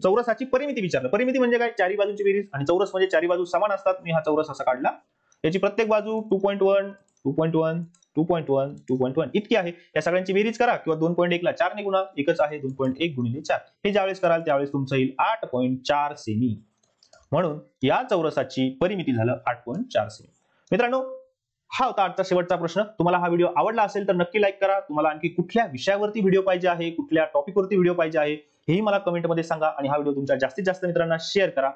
चौरसाची परिमिती विचारलं. परिमिती म्हणजे काय? चारी बाजूंची बेरीज, आणि चौरस म्हणजे चारी बाजू समान असतात. मी हा चौरस असा काढला. याची प्रत्येक बाजू 2.1, 2.1, 2.1, 2.1 इतकी आहे. या सगळ्यांची बेरीज करा, किंवा 2.1 ला 4 ने गुणा, एकच आहे 2.1 गुणिले 4. हे ज्यावेळेस कराल त्यावेळेस तुमचं येईल 8.4 सेमी. म्हणून या चौरसाची परिमिती झालं 8.4 सेमी. मित्रांनो, हा होता आजचा शेवटचा प्रश्न. तुम्हाला हा व्हिडिओ आवडला असेल तर नक्की लाईक करा. तुम्हाला आणखी कुठल्या विषयावरती व्हिडिओ पाहिजे आहे, कुठल्या टॉपिकवरती व्हिडिओ पाहिजे आहे, हेही मला कमेंटमध्ये सांगा, आणि हा व्हिडिओ तुमच्या जास्तीत जास्त मित्रांना शेअर करा.